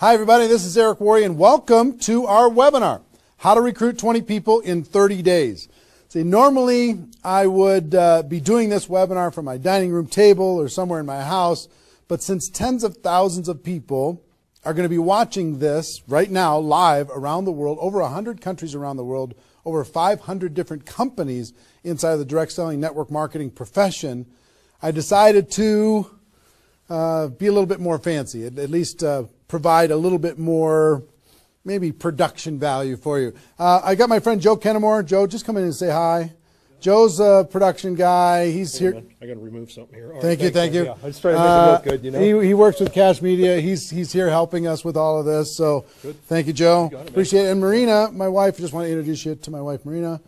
Hi everybody, this is Eric Worre and welcome to our webinar, How to Recruit 20 People in 30 Days. See, normally I would be doing this webinar from my dining room table or somewhere in my house, but since tens of thousands of people are going to be watching this right now live around the world, over 100 countries around the world, over 500 different companies inside of the direct selling network marketing profession, I decided to be a little bit more fancy, at least provide a little bit more maybe production value for you. I got my friend Joe Kennemore. Joe, just come in and say hi. Joe's a production guy. He's here. I got to remove something here. Thank you. Yeah, I just trying to make it look good, you know. He works with Cash Media. He's here helping us with all of this. So good. Thank you, Joe. You Appreciate it. And Marina, my wife, just want to introduce you to my wife, Marina.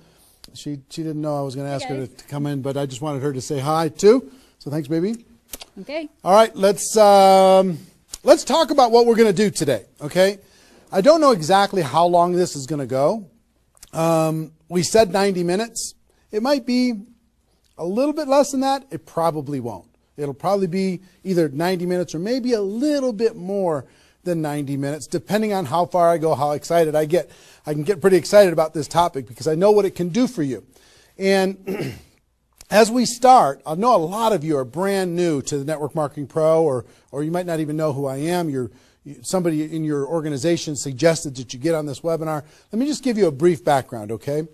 She didn't know I was going to ask her to come in, but I just wanted her to say hi too. So thanks, baby. Okay. All right, let's talk about what we're going to do today, okay? I don't know exactly how long this is going to go. We said 90 minutes. It might be a little bit less than that. It probably won't. It'll probably be either 90 minutes or maybe a little bit more than 90 minutes, depending on how far I go, how excited I get. I can get pretty excited about this topic because I know what it can do for you. And as we start, I know a lot of you are brand new to the Network Marketing Pro, or you might not even know who I am. Somebody in your organization suggested that you get on this webinar. Let me just give you a brief background, okay?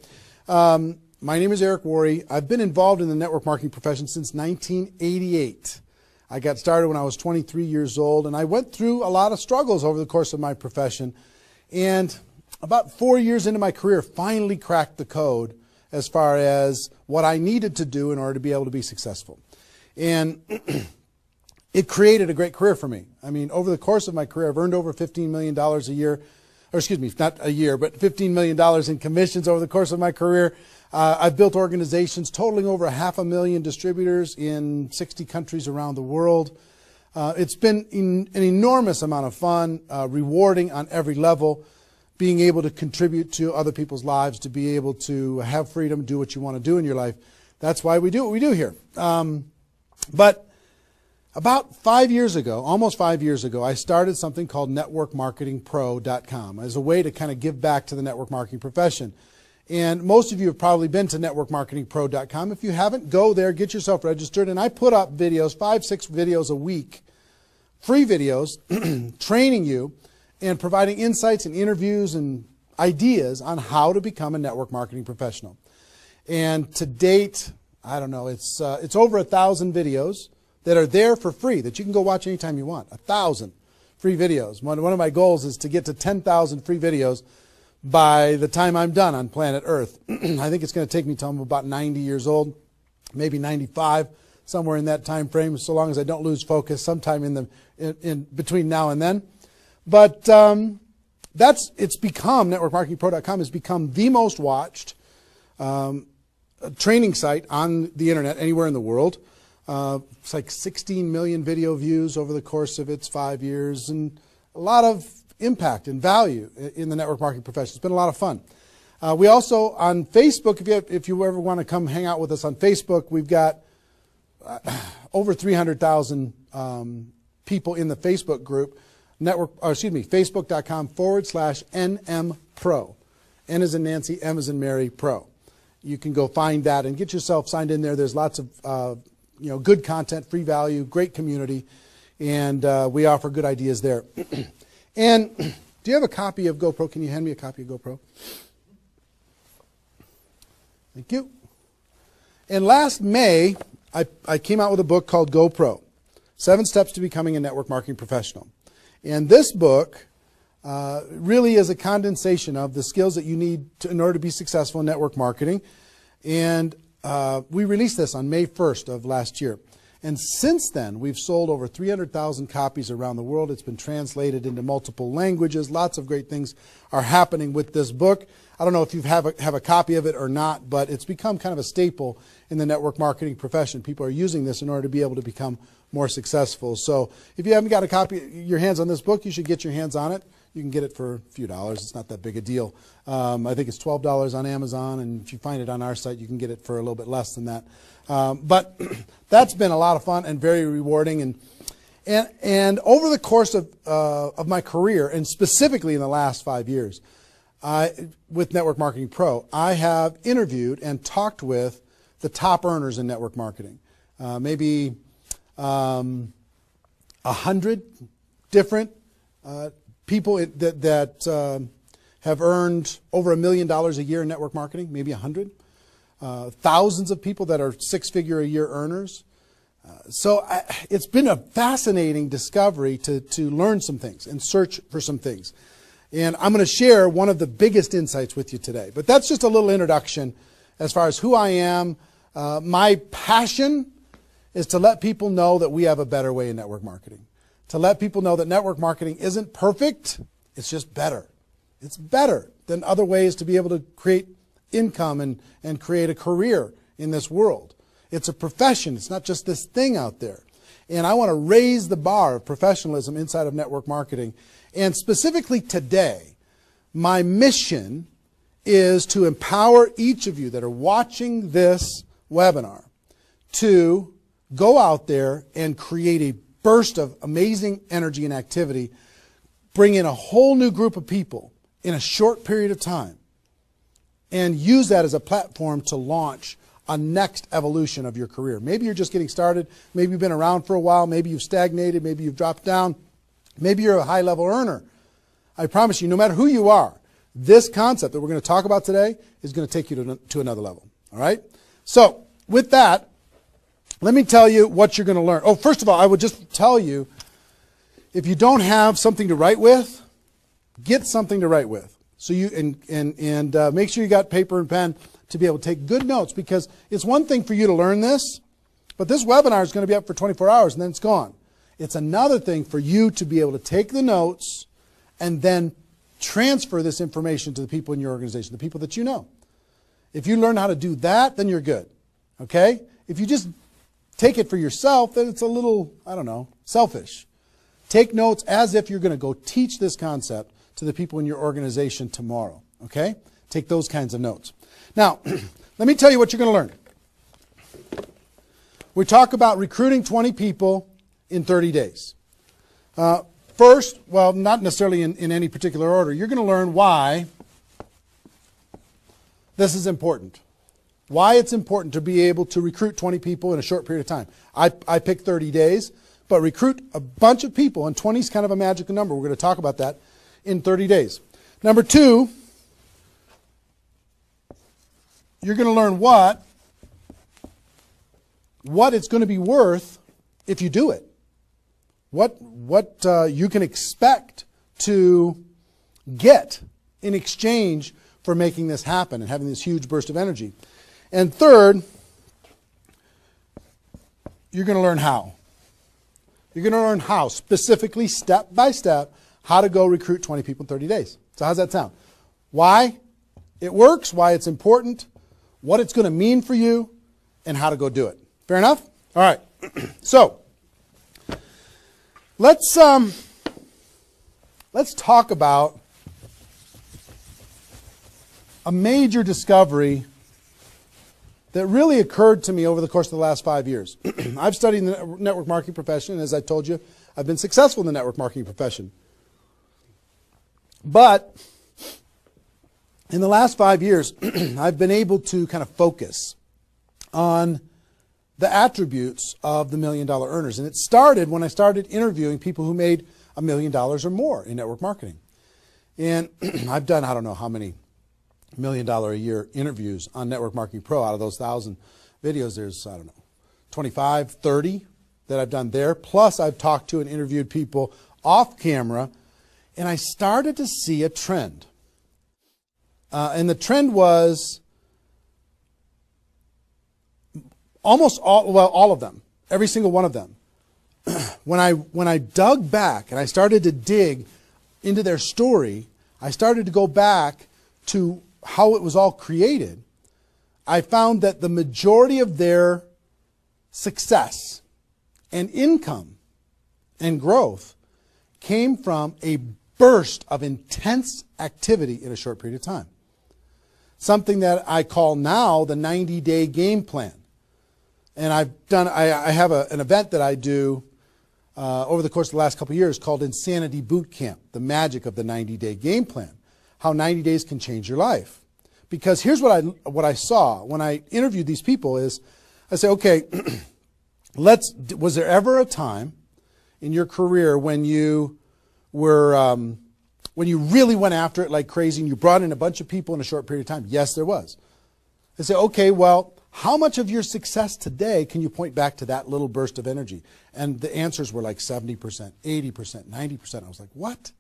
My name is Eric Worre. I've been involved in the network marketing profession since 1988. I got started when I was 23 years old, and I went through a lot of struggles over the course of my profession. And about 4 years into my career, finally cracked the code as far as what I needed to do in order to be able to be successful. And it created a great career for me. I mean, over the course of my career, I've earned over $15 million a year, or excuse me, not a year, but $15 million in commissions over the course of my career. I've built organizations totaling over 500,000 distributors in 60 countries around the world. It's been an enormous amount of fun, rewarding on every level, being able to contribute to other people's lives, to be able to have freedom, do what you want to do in your life. That's why we do what we do here. But about 5 years ago, almost 5 years ago, I started something called networkmarketingpro.com as a way to kind of give back to the network marketing profession. And most of you have probably been to networkmarketingpro.com. If you haven't, go there, get yourself registered. And I put up videos, 5-6 videos a week, free videos, training you and providing insights and interviews and ideas on how to become a network marketing professional. And to date, I don't know, it's over 1,000 videos that are there for free that you can go watch anytime you want. 1,000 free videos. One of my goals is to get to 10,000 free videos by the time I'm done on planet Earth. I think it's going to take me till I'm about 90 years old, maybe 95, somewhere in that time frame, so long as I don't lose focus sometime in between now and then. But it's become, networkmarketingpro.com has become the most watched training site on the internet anywhere in the world. It's like 16 million video views over the course of its 5 years, and a lot of impact and value in the network marketing profession. It's been a lot of fun. We also, on Facebook, if you ever want to come hang out with us on Facebook, we've got over 300,000 people in the Facebook group, facebook.com/NMPro. N as in Nancy, M as in Mary, Pro. You can go find that and get yourself signed in there. There's lots of good content, free value, great community, and we offer good ideas there. And do you have a copy of GoPro? Can you hand me a copy of GoPro? Thank you. And last May, I came out with a book called GoPro, 7 Steps to Becoming a Network Marketing Professional. And this book really is a condensation of the skills that you need in order to be successful in network marketing. And we released this on May 1st of last year. And since then, we've sold over 300,000 copies around the world. It's been translated into multiple languages. Lots of great things are happening with this book. I don't know if you have a copy of it or not, but it's become kind of a staple in the network marketing profession. People are using this in order to be able to become more successful. So if you haven't got a copy, your hands on this book, you should get your hands on it. You can get it for a few dollars. It's not that big a deal. I think it's $12 on Amazon, and if you find it on our site, you can get it for a little bit less than that. But that's been a lot of fun and very rewarding. And over the course of my career, and specifically in the last 5 years, with Network Marketing Pro, I have interviewed and talked with the top earners in network marketing. Maybe 100 different people that have earned over $1 million a year in network marketing, maybe 100. Thousands of people that are six-figure-a-year earners. So it's been a fascinating discovery to learn some things and search for some things. And I'm going to share one of the biggest insights with you today. But that's just a little introduction as far as who I am. My passion is to let people know that we have a better way in network marketing. To let people know that network marketing isn't perfect, it's just better. It's better than other ways to be able to create income and create a career in this world. It's a profession. It's not just this thing out there. And I want to raise the bar of professionalism inside of network marketing. And specifically today, my mission is to empower each of you that are watching this webinar to go out there and create a burst of amazing energy and activity, bring in a whole new group of people in a short period of time, and use that as a platform to launch a next evolution of your career. Maybe you're just getting started. Maybe you've been around for a while. Maybe you've stagnated. Maybe you've dropped down. Maybe you're a high-level earner. I promise you, no matter who you are, this concept that we're going to talk about today is going to take you to another level. All right? So, with that, let me tell you what you're going to learn. Oh, first of all, I would just tell you, if you don't have something to write with, get something to write with. So you and make sure you got paper and pen to be able to take good notes, because it's one thing for you to learn this, but this webinar is going to be up for 24 hours and then it's gone. It's another thing for you to be able to take the notes and then transfer this information to the people in your organization, the people that you know. If you learn how to do that, then you're good. Okay? If you just take it for yourself, then it's a little, I don't know, selfish. Take notes as if you're going to go teach this concept to the people in your organization tomorrow. Okay? Take those kinds of notes. Now, let me tell you what you're going to learn. We talk about recruiting 20 people in 30 days. First, well, not necessarily in any particular order, you're going to learn why this is important. Why it's important to be able to recruit 20 people in a short period of time. I picked 30 days, but recruit a bunch of people, and 20 is kind of a magical number. We're going to talk about that in 30 days. Number two, you're going to learn what it's going to be worth if you do it. What you can expect to get in exchange for making this happen and having this huge burst of energy. And third, you're going to learn how. You're going to learn how, specifically, step by step, how to go recruit 20 people in 30 days. So how's that sound? Why it works, why it's important, what it's going to mean for you, and how to go do it. Fair enough? All right. So, let's talk about a major discovery that really occurred to me over the course of the last 5 years. I've studied the network marketing profession, and as I told you, I've been successful in the network marketing profession. But in the last 5 years, I've been able to kind of focus on the attributes of the $1 million earners. And it started when I started interviewing people who made $1 million or more in network marketing. And I've done, I don't know how many $1 million a year interviews on Network Marketing Pro. Out of those 1,000 videos, there's, I don't know, 25, 30 that I've done there. Plus, I've talked to and interviewed people off camera, and I started to see a trend. And the trend was almost all of them, every single one of them. When I dug back and I started to dig into their story, I started to go back to how it was all created. I found that the majority of their success and income and growth came from a burst of intense activity in a short period of time. Something that I call now the 90-day game plan. And I have an event that I do over the course of the last couple of years called Insanity Boot Camp, the magic of the 90-day game plan, how 90 days can change your life. Because here's what I saw when I interviewed these people is, I say, okay, was there ever a time in your career when you were, when you really went after it like crazy and you brought in a bunch of people in a short period of time? Yes, there was. I say, okay, well, how much of your success today can you point back to that little burst of energy? And the answers were like 70%, 80%, 90%. I was like, what?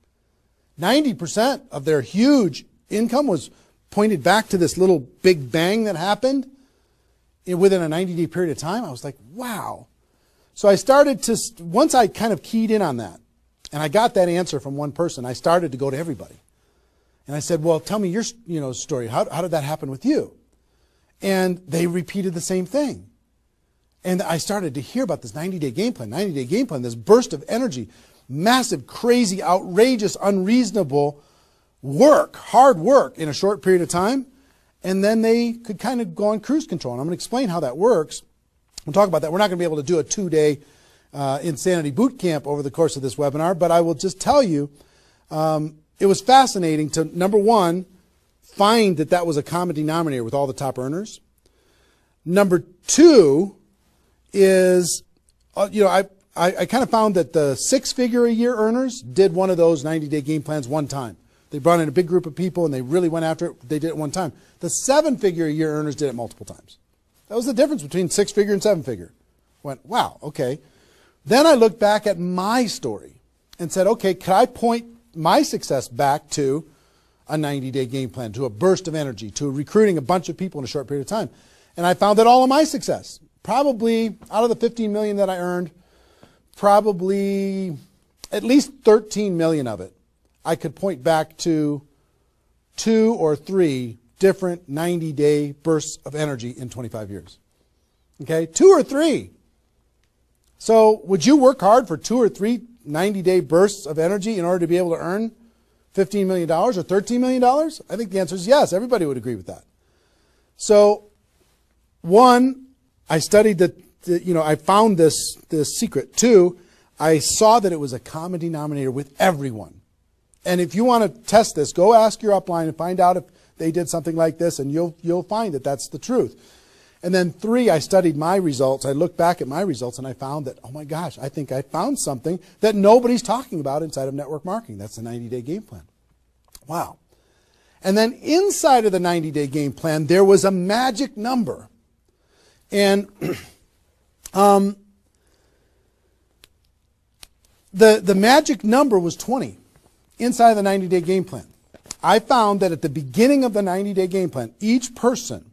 90% of their huge income was pointed back to this little big bang that happened within a 90-day period of time. I was like, wow. So I started to, once I kind of keyed in on that, and I got that answer from one person, I started to go to everybody. And I said, well, tell me your story. How did that happen with you? And they repeated the same thing. And I started to hear about this 90-day game plan, this burst of energy, massive, crazy, outrageous, unreasonable work, hard work in a short period of time. And then they could kind of go on cruise control. And I'm going to explain how that works. We'll talk about that. We're not going to be able to do a 2-day Insanity Boot Camp over the course of this webinar, but I will just tell you, it was fascinating to, number one, find that was a common denominator with all the top earners. Number two is, I kind of found that the 6-figure-a-year earners did one of those 90-day game plans one time. They brought in a big group of people and they really went after it. They did it one time. The 7-figure-a-year earners did it multiple times. That was the difference between 6-figure and 7-figure. Went, wow, okay. Then I looked back at my story and said, okay, could I point my success back to a 90-day game plan, to a burst of energy, to recruiting a bunch of people in a short period of time? And I found that all of my success, probably out of the 15 million that I earned, probably at least 13 million of it, I could point back to 2 or 3 different 90-day bursts of energy in 25 years. Okay, 2 or 3. So would you work hard for 2 or 3 90-day bursts of energy in order to be able to earn $15 million or $13 million? I think the answer is yes. Everybody would agree with that. So, one, I studied I found this secret. 2, I saw that it was a common denominator with everyone. And if you want to test this, go ask your upline and find out if they did something like this, and you'll find that that's the truth. And then 3, I studied my results. I looked back at my results and I found that, oh my gosh, I think I found something that nobody's talking about inside of network marketing. That's the 90-day game plan. Wow. And then inside of the 90-day game plan, there was a magic number. And the magic number was 20 inside of the 90-day game plan. I found that at the beginning of the 90-day game plan, each person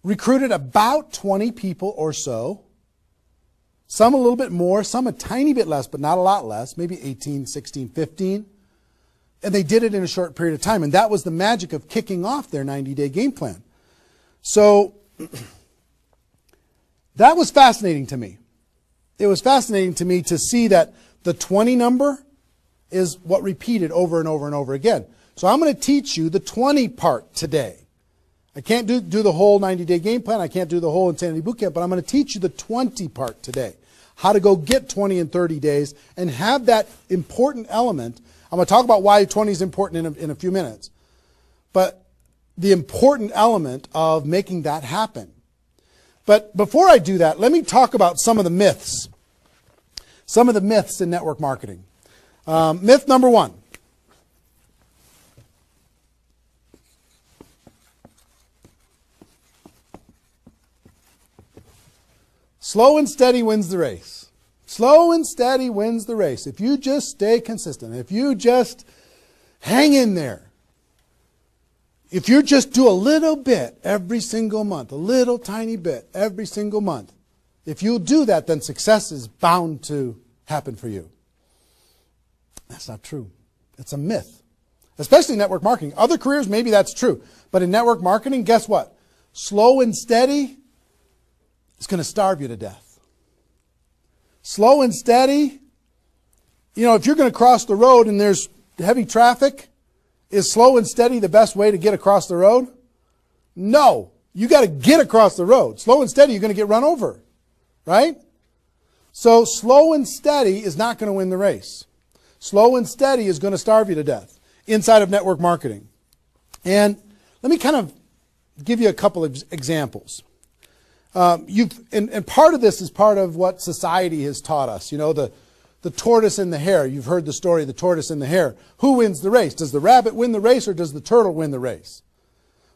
recruited about 20 people or so, some a little bit more, some a tiny bit less, but not a lot less, maybe 18, 16, 15. And they did it in a short period of time. And that was the magic of kicking off their 90-day game plan. So that was fascinating to me. It was fascinating to me to see that the 20 number is what repeated over and over and over again. So I'm going to teach you the 20 part today. I can't do the whole 90-day game plan. I can't do the whole Insanity Bootcamp, but I'm going to teach you the 20 part today. How to go get 20 in 30 days and have that important element. I'm going to talk about why 20 is important in a few minutes. But the important element of making that happen. But before I do that, let me talk about some of the myths. Some of the myths in network marketing. Myth number 1. Slow and steady wins the race. Slow and steady wins the race. If you just stay consistent, if you just hang in there, if you just do a little bit every single month, a little tiny bit every single month, if you do that, then success is bound to happen for you. That's not true. It's a myth, especially in network marketing. Other careers, maybe that's true. But in network marketing, guess what? Slow and steady is going to starve you to death. Slow and steady, if you're going to cross the road and there's heavy traffic, is slow and steady the best way to get across the road? No. You got to get across the road. Slow and steady, you're going to get run over. Right? So slow and steady is not going to win the race. Slow and steady is going to starve you to death inside of network marketing. And let me kind of give you a couple of examples. And part of this is part of what society has taught us. You know, the tortoise and the hare. You've heard the story of the tortoise and the hare. Who wins the race? Does the rabbit win the race or does the turtle win the race?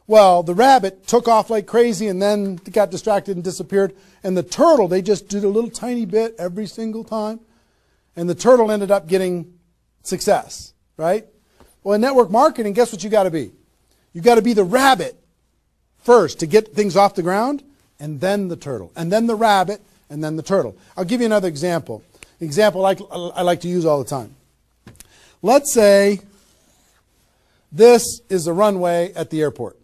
Well, the rabbit took off like crazy and then got distracted and disappeared. And the turtle, they just did a little tiny bit every single time. And the turtle ended up getting success, right? Well, in network marketing, guess what you got to be? You got to be the rabbit first to get things off the ground, and then the turtle, and then the rabbit, and then the turtle. I'll give you another example. Example I like to use all the time. Let's say this is the runway at the airport.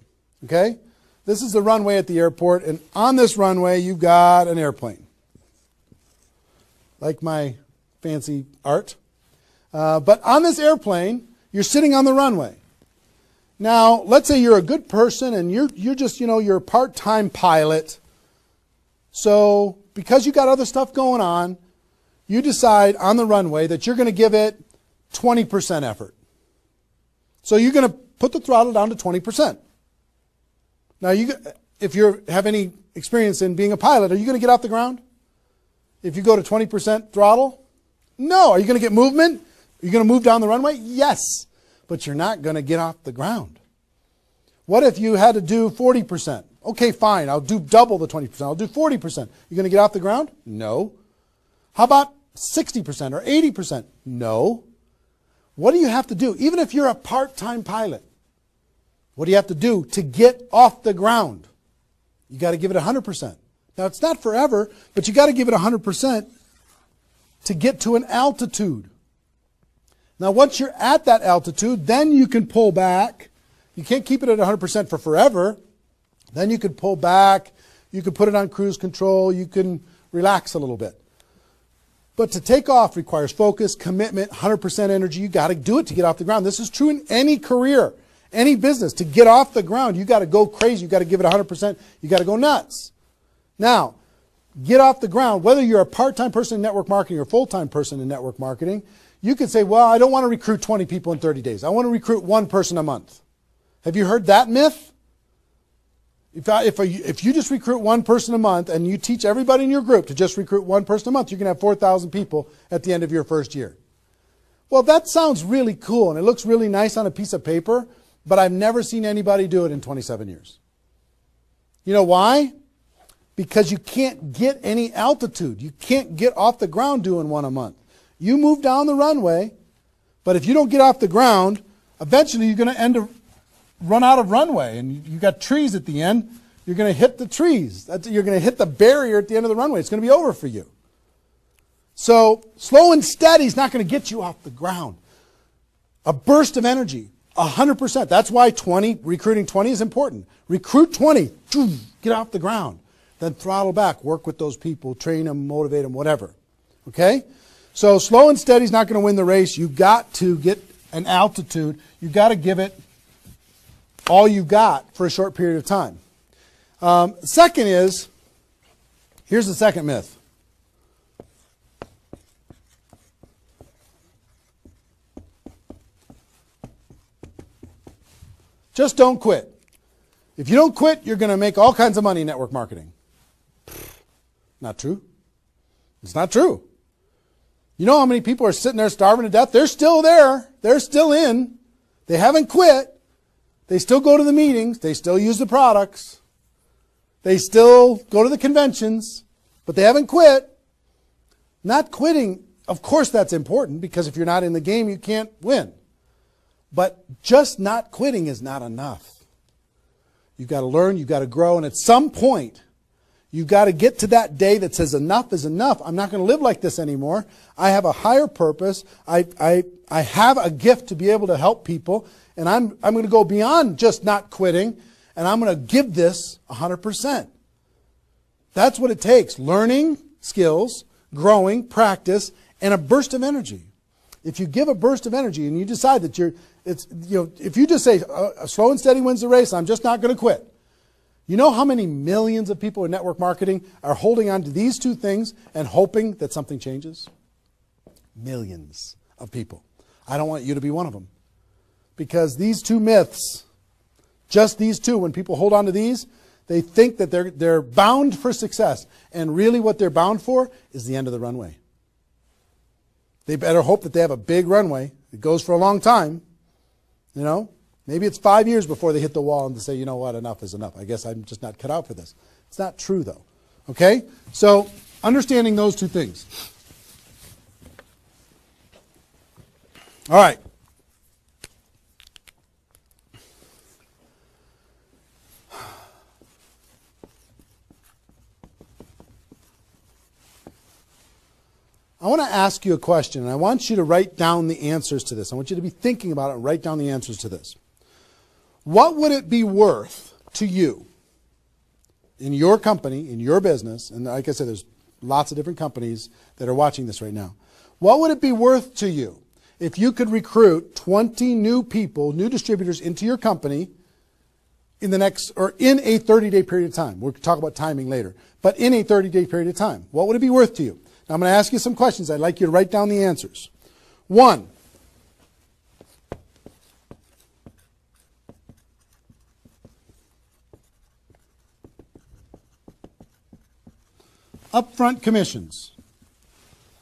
Okay? This is the runway at the airport, and on this runway you've got an airplane. Like my fancy art. But on this airplane, you're sitting on the runway. Now, let's say you're a good person and you're just, you're a part-time pilot. So, because you got other stuff going on, you decide on the runway that you're going to give it 20% effort. So you're going to put the throttle down to 20%. Now, if you have any experience in being a pilot, are you going to get off the ground? If you go to 20% throttle? No. Are you going to get movement? Are you going to move down the runway? Yes. But you're not going to get off the ground. What if you had to do 40%? Okay, fine. I'll do double the 20%. I'll do 40%. You going to get off the ground? No. How about 60% or 80%? No. What do you have to do? Even if you're a part-time pilot, what do you have to do to get off the ground? You got to give it 100%. Now, it's not forever, but you got to give it 100% to get to an altitude. Now, once you're at that altitude, then you can pull back. You can't keep it at 100% for forever. Then you could pull back. You could put it on cruise control. You can relax a little bit. But to take off requires focus, commitment, 100% energy. You got to do it to get off the ground. This is true in any career, any business. To get off the ground, you got to go crazy. You got to give it 100%. You got to go nuts. Now, get off the ground. Whether you're a part-time person in network marketing or a full-time person in network marketing, you could say, well, I don't want to recruit 20 people in 30 days. I want to recruit one person a month. Have you heard that myth? If you just recruit one person a month and you teach everybody in your group to just recruit one person a month, you can have 4,000 people at the end of your first year. Well, that sounds really cool and it looks really nice on a piece of paper, but I've never seen anybody do it in 27 years. You know why? Because you can't get any altitude. You can't get off the ground doing one a month. You move down the runway, but if you don't get off the ground, eventually you're going to run out of runway, and you got trees at the end. You're going to hit the trees. You're going to hit the barrier at the end of the runway. It's going to be over for you. So slow and steady is not going to get you off the ground. A burst of energy, 100%. That's why recruiting 20 is important. Recruit 20, get off the ground. Then throttle back, work with those people, train them, motivate them, whatever. Okay? So slow and steady is not going to win the race. You've got to get an altitude. You've got to give it all you got for a short period of time. Second is, here's the second myth. Just don't quit. If you don't quit, you're going to make all kinds of money in network marketing. Not true. It's not true. You know how many people are sitting there starving to death? They're still there. They're still in. They haven't quit. They still go to the meetings. They still use the products. They still go to the conventions, but they haven't quit. Not quitting, of course that's important, because if you're not in the game, you can't win. But just not quitting is not enough. You've got to learn, you've got to grow, and at some point, you've got to get to that day that says enough is enough. I'm not going to live like this anymore. I have a higher purpose. I have a gift to be able to help people, and I'm going to go beyond just not quitting, and I'm going to give this 100%. That's what it takes. Learning skills, growing, practice, and a burst of energy. If you give a burst of energy and you decide that if you just say slow and steady wins the race, I'm just not going to quit. You know how many millions of people in network marketing are holding on to these two things and hoping that something changes? Millions of people. I don't want you to be one of them. Because these two myths, just these two, when people hold on to these, they think that they're bound for success. And really what they're bound for is the end of the runway. They better hope that they have a big runway. It goes for a long time. You know, maybe it's 5 years before they hit the wall and they say, you know what, enough is enough. I guess I'm just not cut out for this. It's not true, though. Okay? So, understanding those two things. All right. I want to ask you a question, and I want you to write down the answers to this. I want you to be thinking about it and write down the answers to this. What would it be worth to you in your company, in your business, and like I said, there's lots of different companies that are watching this right now. What would it be worth to you if you could recruit 20 new people, new distributors into your company in the next, or in a 30-day period of time? We'll talk about timing later, but in a 30-day period of time. What would it be worth to you? Now, I'm going to ask you some questions. I'd like you to write down the answers. 1, upfront commissions.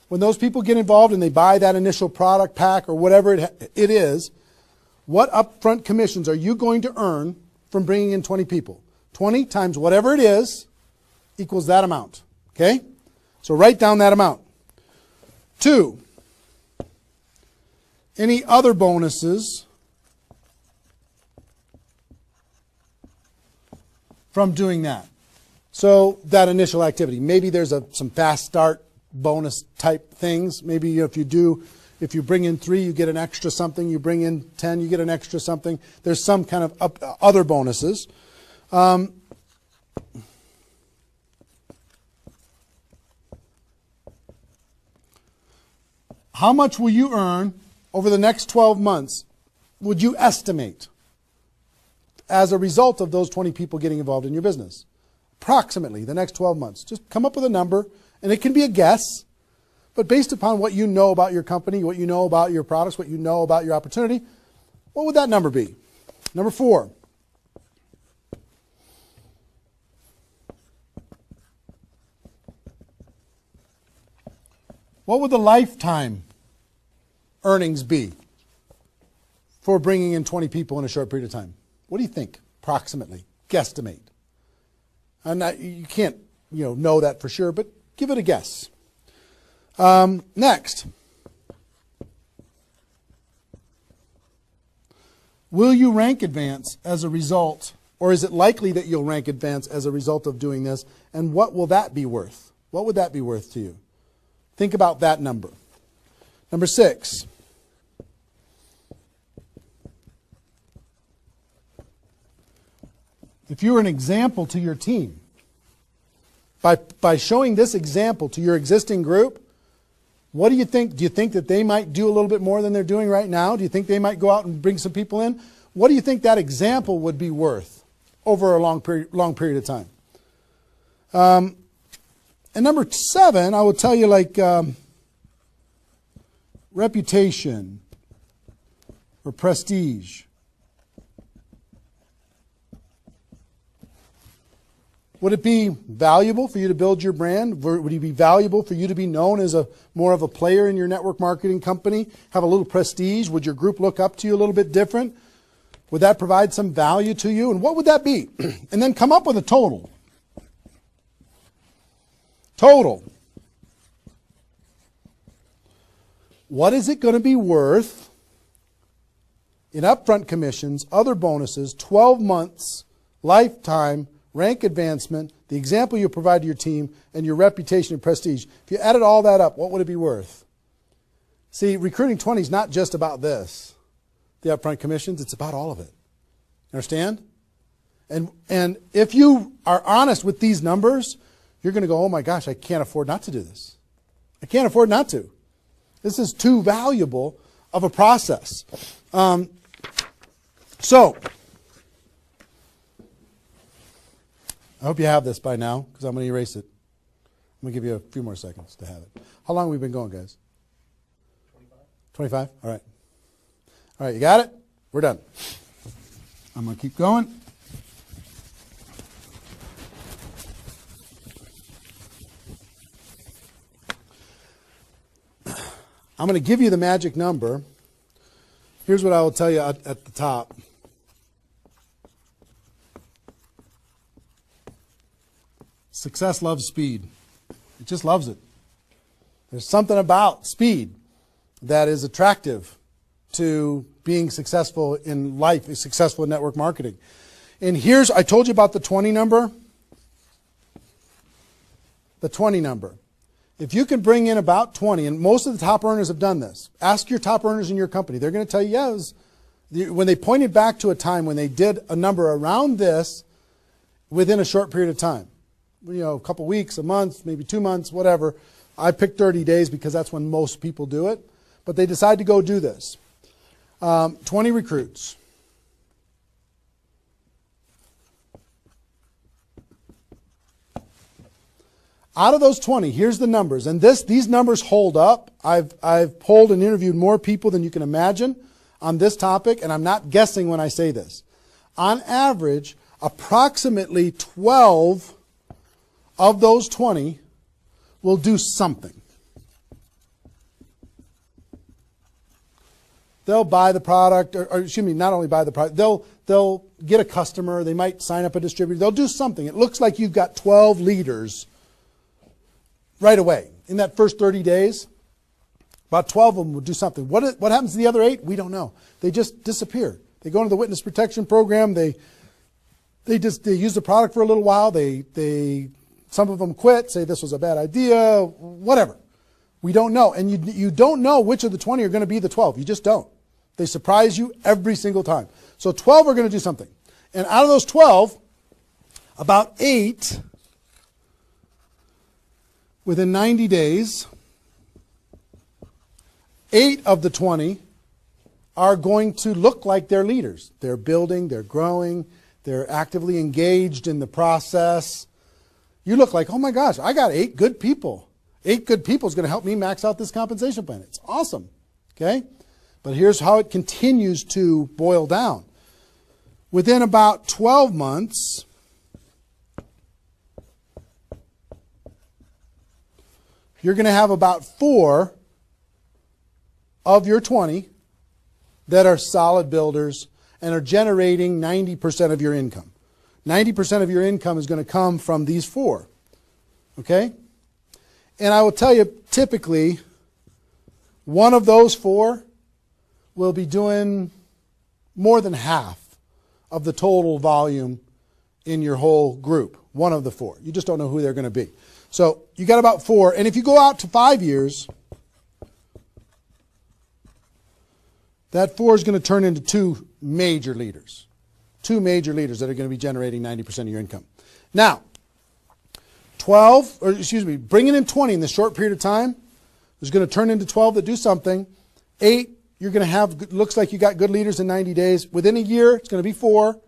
When those people get involved and they buy that initial product pack or whatever it is, what upfront commissions are you going to earn from bringing in 20 people? 20 times whatever it is equals that amount. Okay? So write down that amount. 2, any other bonuses from doing that? So that initial activity. Maybe there's some fast start bonus type things. Maybe if you bring in 3, you get an extra something. You bring in 10, you get an extra something. There's some kind of other bonuses. How much will you earn over the next 12 months, would you estimate, as a result of those 20 people getting involved in your business? Approximately the next 12 months. Just come up with a number, and it can be a guess, but based upon what you know about your company, what you know about your products, what you know about your opportunity, what would that number be? Number 4. What would the lifetime earnings be for bringing in 20 people in a short period of time? What do you think, approximately? Guesstimate. You can't know that for sure, but give it a guess. Next. Will you rank advance as a result, or is it likely that you'll rank advance as a result of doing this? And what will that be worth? What would that be worth to you? Think about that number. Number 6. If you were an example to your team, by showing this example to your existing group, what do you think? Do you think that they might do a little bit more than they're doing right now? Do you think they might go out and bring some people in? What do you think that example would be worth over a long period of time? And number 7, I will tell you, like reputation or prestige. Would it be valuable for you to build your brand? Would it be valuable for you to be known as more of a player in your network marketing company? Have a little prestige? Would your group look up to you a little bit different? Would that provide some value to you? And what would that be? And then come up with a total. Total. What is it going to be worth in upfront commissions, other bonuses, 12 months, lifetime, rank advancement, the example you provide to your team, and your reputation and prestige? If you added all that up, what would it be worth? See, recruiting 20 is not just about this, the upfront commissions. It's about all of it. Understand? And if you are honest with these numbers, you're going to go, oh my gosh, I can't afford not to do this. I can't afford not to. This is too valuable of a process. So, I hope you have this by now because I'm going to erase it. I'm going to give you a few more seconds to have it. How long have we been going, guys? 25? All right. All right, you got it? We're done. I'm going to keep going. I'm going to give you the magic number. Here's what I will tell you at the top. Success loves speed. It just loves it. There's something about speed that is attractive to being successful in life, successful in network marketing. And here's, I told you about the 20 number. The 20 number. If you can bring in about 20, and most of the top earners have done this. Ask your top earners in your company. They're going to tell you, yes. When they pointed back to a time when they did a number around this within a short period of time. You know, a couple weeks, a month, maybe 2 months, whatever. I picked 30 days because that's when most people do it. But they decide to go do this. 20 recruits. Out of those 20, here's the numbers. And these numbers hold up. I've polled and interviewed more people than you can imagine on this topic, and I'm not guessing when I say this. On average, approximately 12 of those 20 will do something. They'll buy the product, or excuse me, not only buy the product, they'll get a customer, they might sign up a distributor, they'll do something. It looks like you've got 12 leaders right away. In that first 30 days, about 12 of them will do something. What happens to the other 8? We don't know. They just disappear. They go into the witness protection program, they use the product for a little while, some of them quit, say this was a bad idea, whatever. We don't know. And you don't know which of the 20 are going to be the 12. You just don't. They surprise you every single time. So 12 are going to do something. And out of those 12, about 8, within 90 days, 8 of the 20 are going to look like they're leaders. They're building, they're growing, they're actively engaged in the process. You look like, oh my gosh, I got 8 good people. 8 good people is going to help me max out this compensation plan. It's awesome. Okay? But here's how it continues to boil down. Within about 12 months, you're going to have about 4 of your 20 that are solid builders and are generating 90% of your income. 90% of your income is going to come from these 4. Okay? And I will tell you, typically, one of those 4 will be doing more than half of the total volume in your whole group. One of the 4. You just don't know who they're going to be. So you got about 4. And if you go out to 5 years, that 4 is going to turn into 2 major leaders. 2 major leaders that are going to be generating 90% of your income. Now, bringing in 20 in this short period of time is going to turn into 12 that do something. 8, you're going to have, looks like you got good leaders in 90 days. Within a year, it's going to be 4.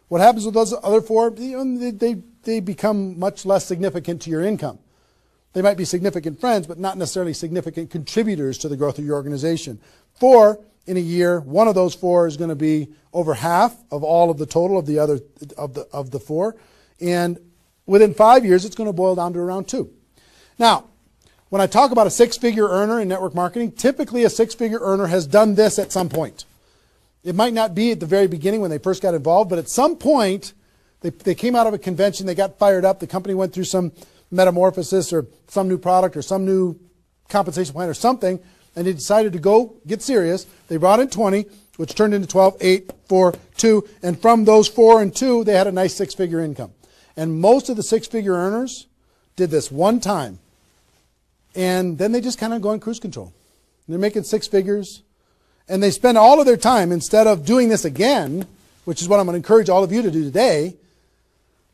What happens with those other 4? They become much less significant to your income. They might be significant friends, but not necessarily significant contributors to the growth of your organization. 4 in a year, one of those 4 is going to be over half of all of the total of the other of the 4, and within 5 years, it's going to boil down to around 2. Now, when I talk about a 6-figure earner in network marketing, typically a 6-figure earner has done this at some point. It might not be at the very beginning when they first got involved, but at some point, they came out of a convention, they got fired up, the company went through some metamorphosis or some new product or some new compensation plan or something, and they decided to go get serious. They brought in 20, which turned into 12, 8, 4, 2, and from those 4 and 2, they had a nice 6-figure income. And most of the 6-figure earners did this one time. And then they just kind of go in cruise control. They're making 6 figures. And they spend all of their time, instead of doing this again, which is what I'm going to encourage all of you to do today,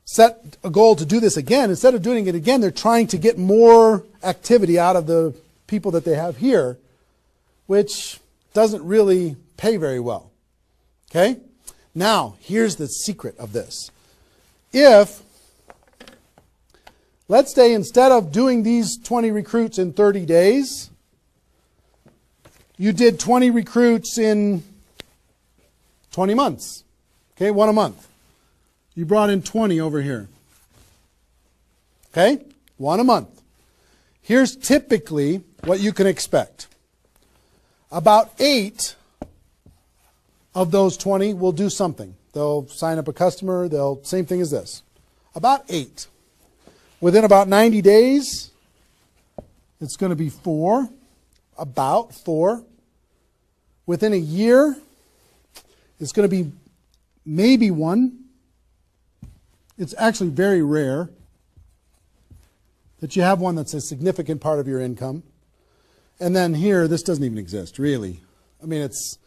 set a goal to do this again. Instead of doing it again, they're trying to get more activity out of the people that they have here, which doesn't really pay very well. Okay? Now, here's the secret of this. If let's say instead of doing these 20 recruits in 30 days, you did 20 recruits in 20 months. Okay, one a month. You brought in 20 over here. Okay, one a month. Here's typically what you can expect. About 8 of those 20 will do something. They'll sign up a customer. Same thing as this. About 8. Within about 90 days, it's going to be 4. About 4. Within a year, it's going to be maybe 1. It's actually very rare that you have one that's a significant part of your income. And then here, this doesn't even exist, really. I mean, it's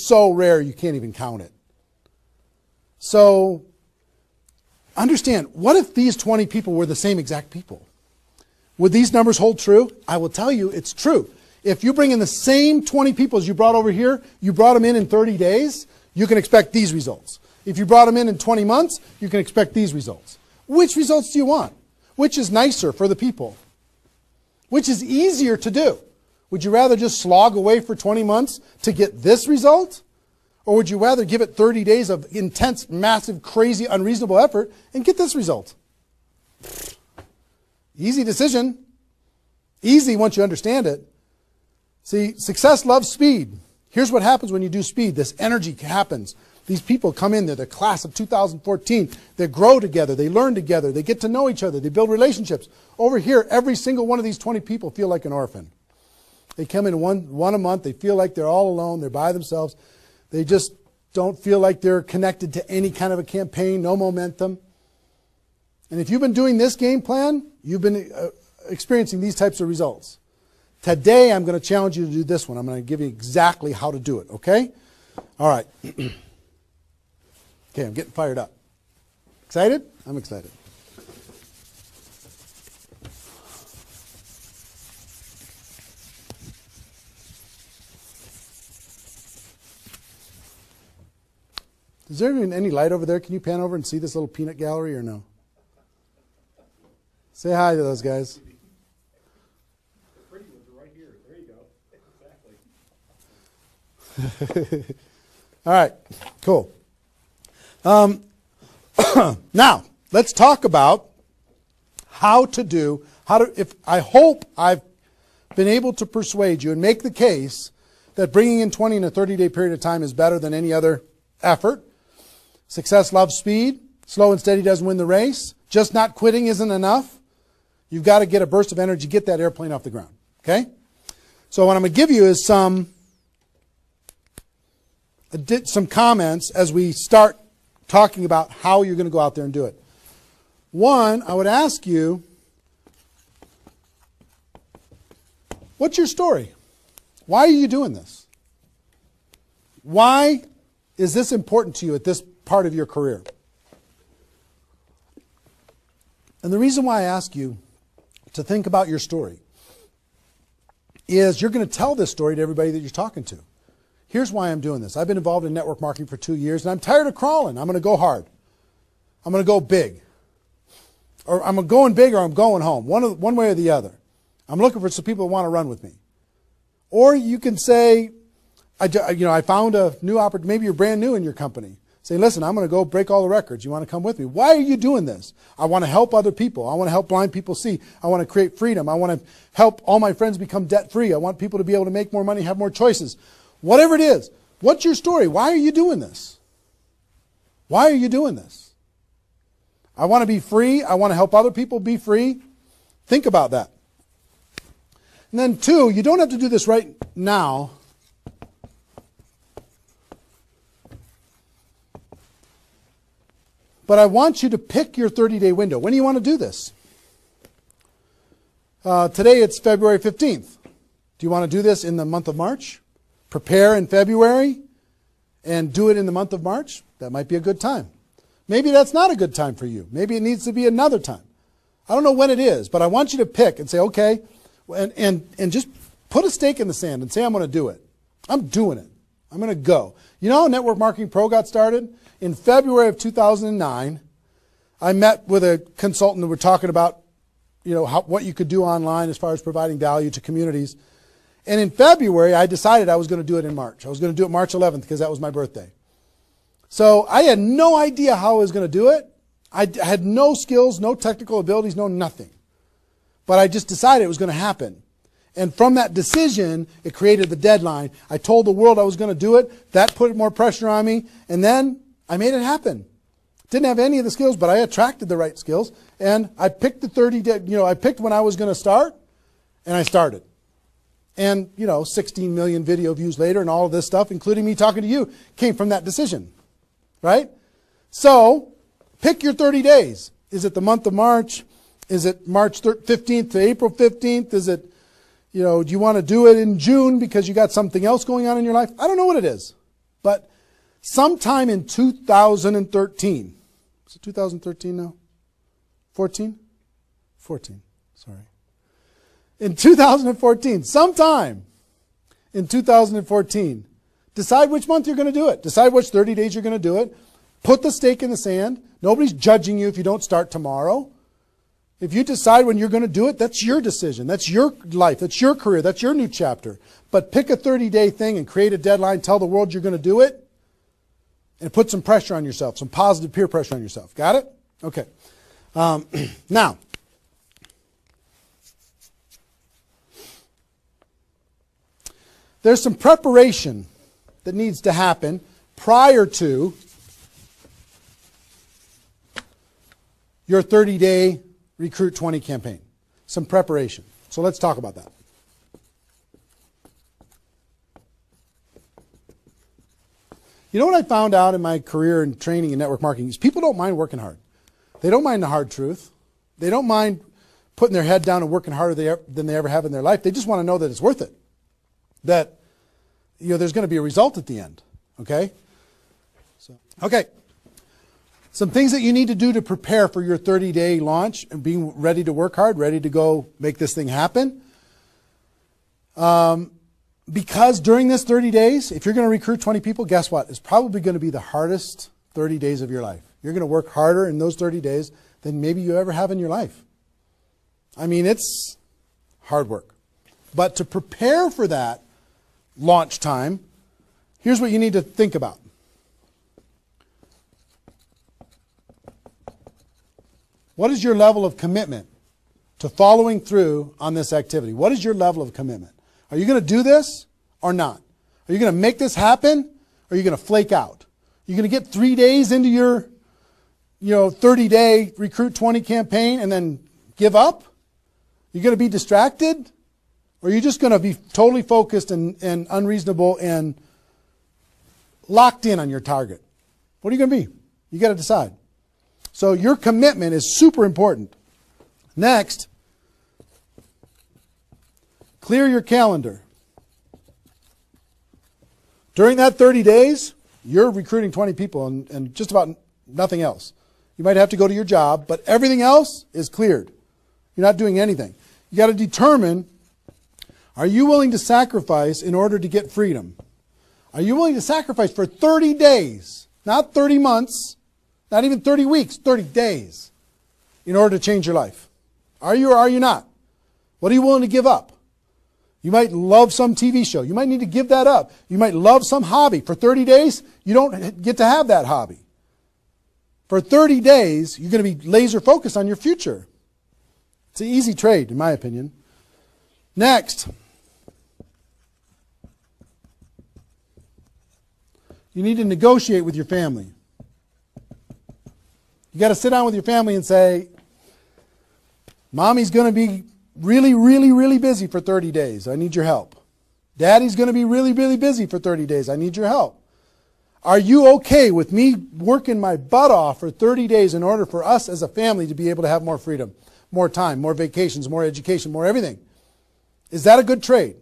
so rare you can't even count it. So understand, what if these 20 people were the same exact people? Would these numbers hold true? I will tell you it's true. If you bring in the same 20 people as you brought over here, you brought them in 30 days, you can expect these results. If you brought them in 20 months, you can expect these results. Which results do you want? Which is nicer for the people? Which is easier to do? Would you rather just slog away for 20 months to get this result? Or would you rather give it 30 days of intense, massive, crazy, unreasonable effort and get this result? Easy decision. Easy once you understand it. See, success loves speed. Here's what happens when you do speed. This energy happens. These people come in, they're the class of 2014. They grow together, they learn together, they get to know each other, they build relationships. Over here, every single one of these 20 people feel like an orphan. They come in one a month, they feel like they're all alone, they're by themselves. They just don't feel like they're connected to any kind of a campaign, no momentum. And if you've been doing this game plan, you've been experiencing these types of results. Today, I'm going to challenge you to do this one. I'm going to give you exactly how to do it, okay? All right. Okay, I'm getting fired up. Excited? I'm excited. Is there even any light over there? Can you pan over and see this little peanut gallery or no? Say hi to those guys. The pretty ones are right here. There you go. Exactly. All right, cool. Now, let's talk about I hope I've been able to persuade you and make the case that bringing in 20 in a 30-day period of time is better than any other effort. Success loves speed. Slow and steady doesn't win the race. Just not quitting isn't enough. You've got to get a burst of energy, get that airplane off the ground. Okay? So what I'm going to give you is some comments as we start talking about how you're going to go out there and do it. One, I would ask you, what's your story? Why are you doing this? Why is this important to you at this part of your career? And the reason why I ask you to think about your story is you're going to tell this story to everybody that you're talking to. Here's why I'm doing this. I've been involved in network marketing for 2 years, and I'm tired of crawling. I'm going to go hard. I'm going to go big. Or I'm going big or I'm going home, one way or the other. I'm looking for some people that want to run with me. Or you can say, I found a new opportunity. Maybe you're brand new in your company. Say, listen, I'm going to go break all the records. You want to come with me? Why are you doing this? I want to help other people. I want to help blind people see. I want to create freedom. I want to help all my friends become debt-free. I want people to be able to make more money, have more choices. Whatever it is, what's your story? Why are you doing this? Why are you doing this? I want to be free. I want to help other people be free. Think about that. And then 2, you don't have to do this right now. But I want you to pick your 30-day window. When do you want to do this? Today it's February 15th. Do you want to do this in the month of March? Prepare in February and do it in the month of March? That might be a good time. Maybe that's not a good time for you. Maybe it needs to be another time. I don't know when it is, but I want you to pick and say, okay, and just put a stake in the sand and say, I'm going to do it. I'm doing it. I'm going to go. You know how Network Marketing Pro got started? In February of 2009, I met with a consultant and we're talking about what you could do online as far as providing value to communities. And in February, I decided I was going to do it in March. I was going to do it March 11th because that was my birthday. So I had no idea how I was going to do it. I had no skills, no technical abilities, no nothing. But I just decided it was going to happen. And from that decision, it created the deadline. I told the world I was going to do it. That put more pressure on me. And then I made it happen. Didn't have any of the skills, but I attracted the right skills. And I picked the 30 day, I picked when I was going to start, and I started. And, 16 million video views later and all of this stuff, including me talking to you, came from that decision. Right? So, pick your 30 days. Is it the month of March? Is it March 15th to April 15th? Is it, do you want to do it in June because you got something else going on in your life? I don't know what it is. But sometime in 2013, is it 2013 now? 14? 14, sorry. In 2014, sometime in 2014, decide which month you're going to do it. Decide which 30 days you're going to do it. Put the stake in the sand. Nobody's judging you if you don't start tomorrow. If you decide when you're going to do it, that's your decision. That's your life. That's your career. That's your new chapter. But pick a 30-day thing and create a deadline. Tell the world you're going to do it. And put some pressure on yourself. Some positive peer pressure on yourself. Got it? Okay. Now, there's some preparation that needs to happen prior to your 30-day Recruit 20 campaign. Some preparation. So let's talk about that. You know what I found out in my career in training and network marketing is people don't mind working hard. They don't mind the hard truth. They don't mind putting their head down and working harder than they ever have in their life. They just want to know that it's worth it. That there's going to be a result at the end. Okay? Okay. Some things that you need to do to prepare for your 30-day launch and being ready to work hard, ready to go make this thing happen. Because during this 30 days, if you're going to recruit 20 people, guess what? It's probably going to be the hardest 30 days of your life. You're going to work harder in those 30 days than maybe you ever have in your life. I mean, it's hard work. But to prepare for that launch time, here's what you need to think about. What is your level of commitment to following through on this activity? What is your level of commitment? Are you going to do this or not? Are you going to make this happen or are you going to flake out? Are you going to get 3 days into your 30-day Recruit 20 campaign and then give up? You're going to be distracted? Or are you just going to be totally focused and unreasonable and locked in on your target? What are you going to be? You got to decide. So your commitment is super important. Next, clear your calendar. During that 30 days, you're recruiting 20 people and just about nothing else. You might have to go to your job, but everything else is cleared. You're not doing anything. You got to determine, are you willing to sacrifice in order to get freedom? Are you willing to sacrifice for 30 days, not 30 months, not even 30 weeks, 30 days, in order to change your life? Are you or are you not? What are you willing to give up? You might love some TV show. You might need to give that up. You might love some hobby. For 30 days, you don't get to have that hobby. For 30 days, you're going to be laser focused on your future. It's an easy trade, in my opinion. Next, you need to negotiate with your family. You got to sit down with your family and say, Mommy's going to be really, really, really busy for 30 days. I need your help. Daddy's going to be really, really busy for 30 days. I need your help. Are you okay with me working my butt off for 30 days in order for us as a family to be able to have more freedom, more time, more vacations, more education, more everything? Is that a good trade?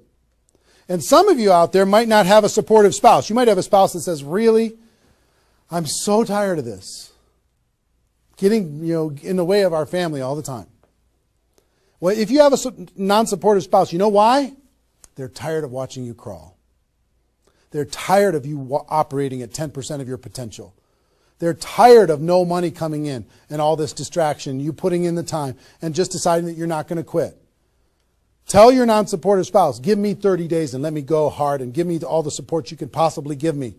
And some of you out there might not have a supportive spouse. You might have a spouse that says, really, I'm so tired of this. Getting, in the way of our family all the time. Well, if you have a non-supportive spouse, you know why? They're tired of watching you crawl. They're tired of you operating at 10% of your potential. They're tired of no money coming in and all this distraction, you putting in the time and just deciding that you're not going to quit. Tell your non-supportive spouse, give me 30 days and let me go hard and give me all the support you could possibly give me.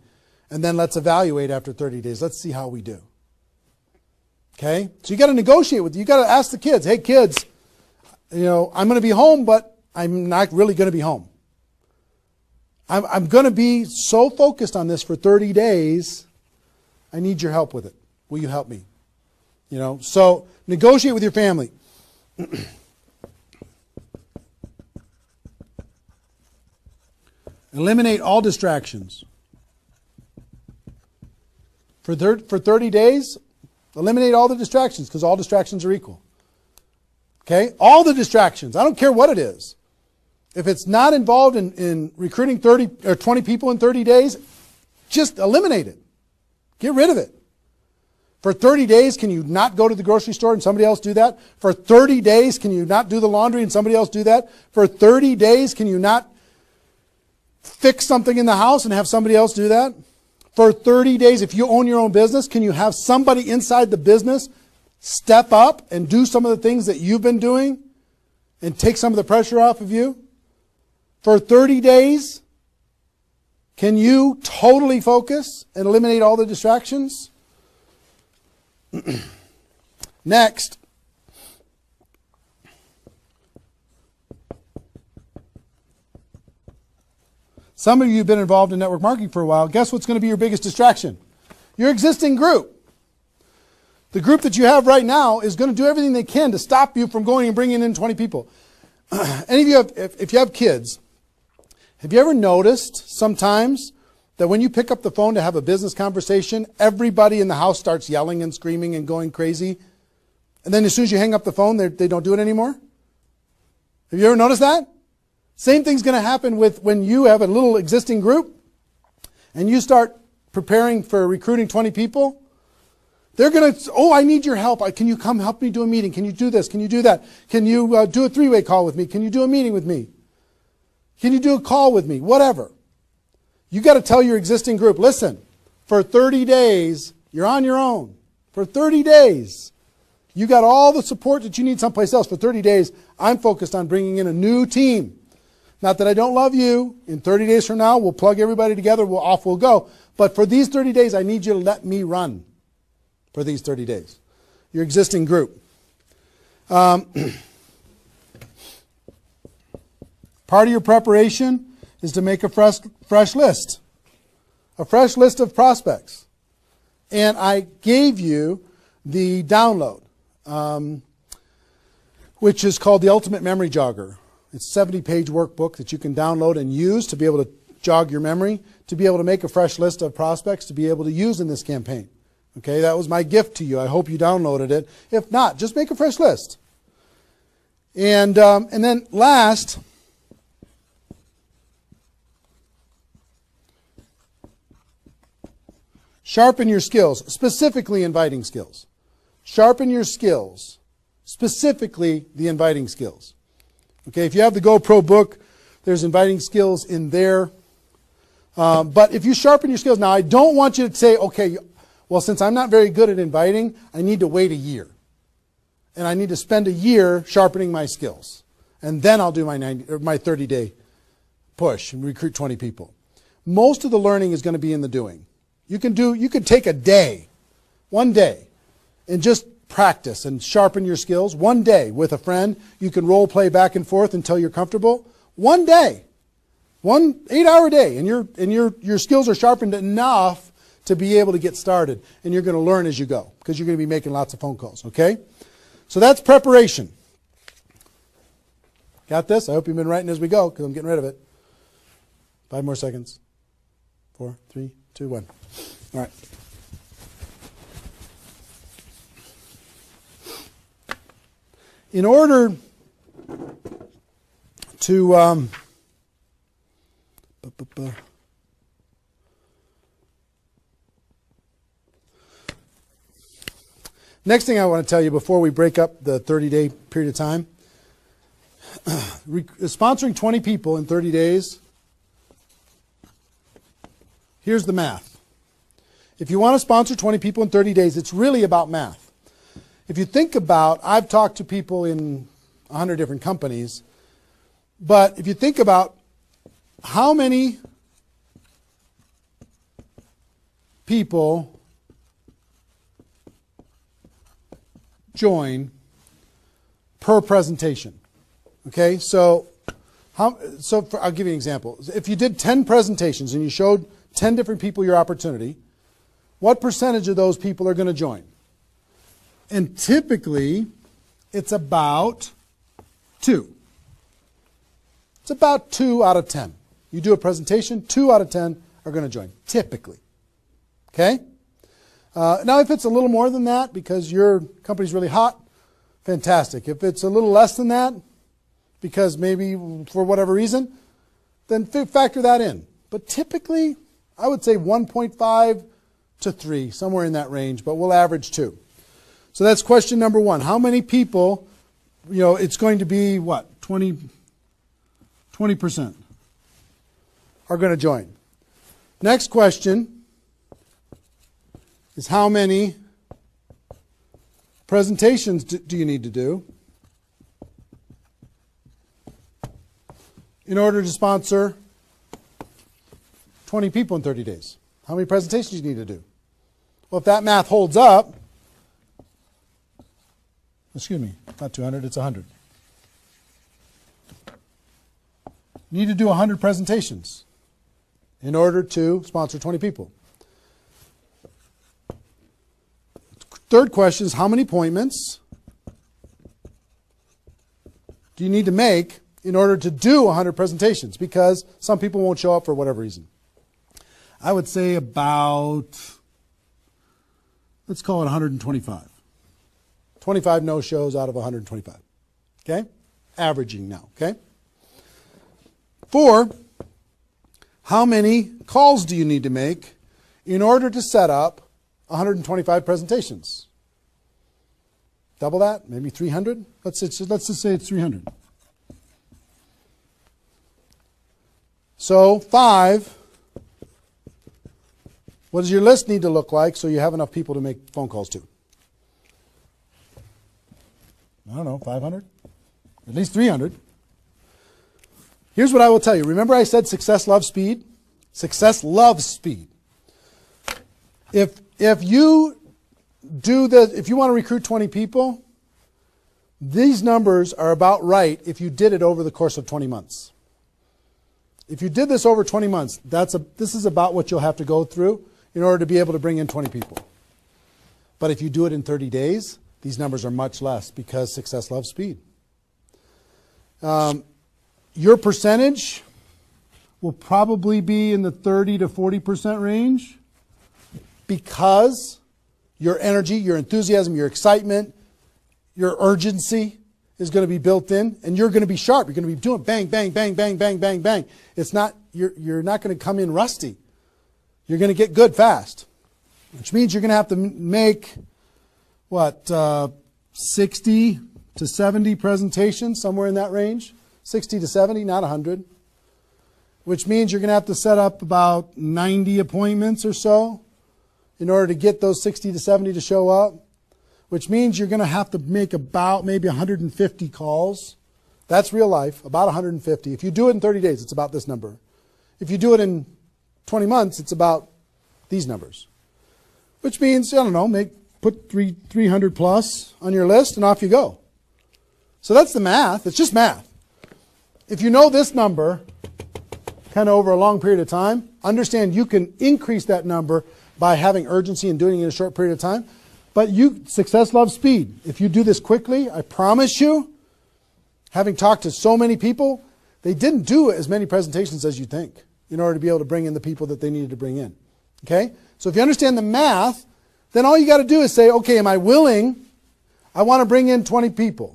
And then let's evaluate after 30 days. Let's see how we do. Okay? So you got to negotiate with, you got to ask the kids, hey kids, I'm going to be home, but I'm not really going to be home. I'm going to be so focused on this for 30 days. I need your help with it. Will you help me? So negotiate with your family. Eliminate all distractions. For 30 days, eliminate all the distractions because all distractions are equal. Okay? All the distractions. I don't care what it is. If it's not involved in recruiting 30 or 20 people in 30 days, just eliminate it. Get rid of it. For 30 days, can you not go to the grocery store and somebody else do that? For 30 days, can you not do the laundry and somebody else do that? For 30 days, can you not fix something in the house and have somebody else do that? For 30 days, if you own your own business, can you have somebody inside the business step up and do some of the things that you've been doing and take some of the pressure off of you? For 30 days, can you totally focus and eliminate all the distractions? Next, some of you have been involved in network marketing for a while. Guess what's going to be your biggest distraction? Your existing group. The group that you have right now is going to do everything they can to stop you from going and bringing in 20 people. Any of you, if you have kids, have you ever noticed sometimes that when you pick up the phone to have a business conversation, everybody in the house starts yelling and screaming and going crazy? And then as soon as you hang up the phone, they don't do it anymore? Have you ever noticed that? Same thing's going to happen with when you have a little existing group and you start preparing for recruiting 20 people. They're going to, I need your help. Can you come help me do a meeting? Can you do this? Can you do that? Can you do a three-way call with me? Can you do a meeting with me? Can you do a call with me? Whatever. You got to tell your existing group, listen, for 30 days, you're on your own. For 30 days, you got all the support that you need someplace else. For 30 days, I'm focused on bringing in a new team. Not that I don't love you. In 30 days from now, we'll plug everybody together. Off we'll go. But for these 30 days, I need you to let me run for these 30 days. Your existing group. Part of your preparation is to make a fresh list. A fresh list of prospects. And I gave you the download, which is called the Ultimate Memory Jogger. It's a 70-page workbook that you can download and use to be able to jog your memory, to be able to make a fresh list of prospects to be able to use in this campaign. Okay, that was my gift to you. I hope you downloaded it. If not, just make a fresh list. And then last, sharpen your skills, specifically inviting skills. Sharpen your skills, specifically the inviting skills. Okay, if you have the GoPro book, there's inviting skills in there. But if you sharpen your skills, now I don't want you to say, okay, well, since I'm not very good at inviting, I need to wait a year. And I need to spend a year sharpening my skills. And then I'll do my 30-day push and recruit 20 people. Most of the learning is going to be in the doing. You could take a day, one day, and just practice and sharpen your skills. One day with a friend, you can role play back and forth until you're comfortable. One day, 1 8-hour day, and your skills are sharpened enough to be able to get started. And you're going to learn as you go because you're going to be making lots of phone calls, okay? So that's preparation. Got this? I hope you've been writing as we go because I'm getting rid of it. 5 more seconds. 4, 3, 2, 1. All right. In order to next thing I want to tell you before we break up the 30-day period of time, sponsoring 20 people in 30 days, here's the math. If you want to sponsor 20 people in 30 days, it's really about math. If you think about, I've talked to people in 100 different companies, but if you think about how many people join per presentation. Okay, so I'll give you an example. If you did 10 presentations and you showed 10 different people your opportunity, what percentage of those people are going to join? And typically, it's about 2. It's about 2 out of 10. You do a presentation, 2 out of 10 are going to join, typically. Okay? Now, if it's a little more than that because your company's really hot, fantastic. If it's a little less than that, because maybe for whatever reason, then factor that in. But typically, I would say 1.5 to 3, somewhere in that range, but we'll average 2. So that's question number 1. How many people, it's going to be what? 20% are going to join. Next question is how many presentations do you need to do in order to sponsor 20 people in 30 days? How many presentations do you need to do? Well, if that math holds up, excuse me, not 200, it's 100. You need to do 100 presentations in order to sponsor 20 people. Third question is how many appointments do you need to make in order to do 100 presentations? Because some people won't show up for whatever reason. I would say about, let's call it 125. 25 no-shows out of 125. Okay? Averaging now. Okay? 4, how many calls do you need to make in order to set up 125 presentations? Double that? Maybe 300? Let's just say it's 300. So 5, what does your list need to look like so you have enough people to make phone calls to? I don't know, 500? At least 300. Here's what I will tell you. Remember I said success loves speed? Success loves speed. If you if you want to recruit 20 people, these numbers are about right if you did it over the course of 20 months. If you did this over 20 months, this is about what you'll have to go through in order to be able to bring in 20 people. But if you do it in 30 days, these numbers are much less because success loves speed. Your percentage will probably be in the 30 to 40% range because your energy, your enthusiasm, your excitement, your urgency is going to be built in, and you're going to be sharp. You're going to be doing bang, bang, bang, bang, bang, bang, bang. It's not, you're not going to come in rusty. You're going to get good fast, which means you're going to have to make, 60 to 70 presentations, somewhere in that range. 60 to 70, not 100. Which means you're going to have to set up about 90 appointments or so in order to get those 60 to 70 to show up. Which means you're going to have to make about maybe 150 calls. That's real life, about 150. If you do it in 30 days, it's about this number. If you do it in 20 months, it's about these numbers. Which means, I don't know, put 300 plus on your list and off you go. So that's the math. It's just math. If you know this number kind of over a long period of time, understand you can increase that number by having urgency and doing it in a short period of time. But success loves speed. If you do this quickly, I promise you, having talked to so many people, they didn't do as many presentations as you think in order to be able to bring in the people that they needed to bring in. Okay? So if you understand the math, then all you got to do is say, okay, am I willing? I want to bring in 20 people.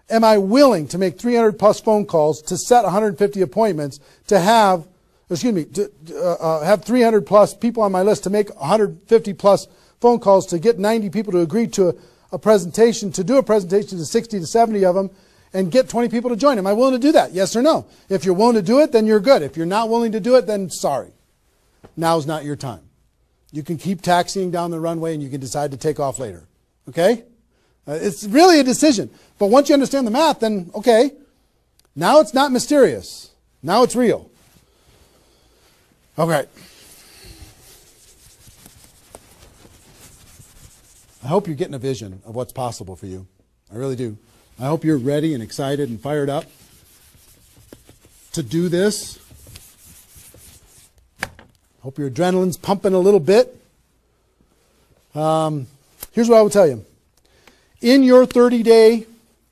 Am I willing to make 300 plus phone calls to set 150 appointments to have 300 plus people on my list to make 150 plus phone calls to get 90 people to agree to a presentation, to do a presentation to 60 to 70 of them and get 20 people to join? Am I willing to do that? Yes or no? If you're willing to do it, then you're good. If you're not willing to do it, then sorry. Now's not your time. You can keep taxiing down the runway and you can decide to take off later. Okay? It's really a decision. But once you understand the math, then okay, now it's not mysterious. Now it's real. Okay. I hope you're getting a vision of what's possible for you. I really do. I hope you're ready and excited and fired up to do this. Hope your adrenaline's pumping a little bit. Here's what I will tell you. In your 30-day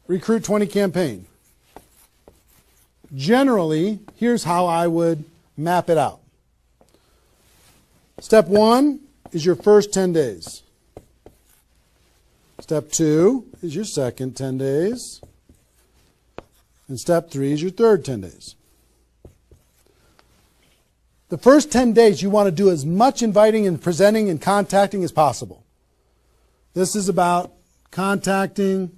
Recruit 20 campaign, generally, here's how I would map it out. Step 1 is your first 10 days. Step 2 is your second 10 days. And step 3 is your third 10 days. The first 10 days, you want to do as much inviting and presenting and contacting as possible. This is about contacting,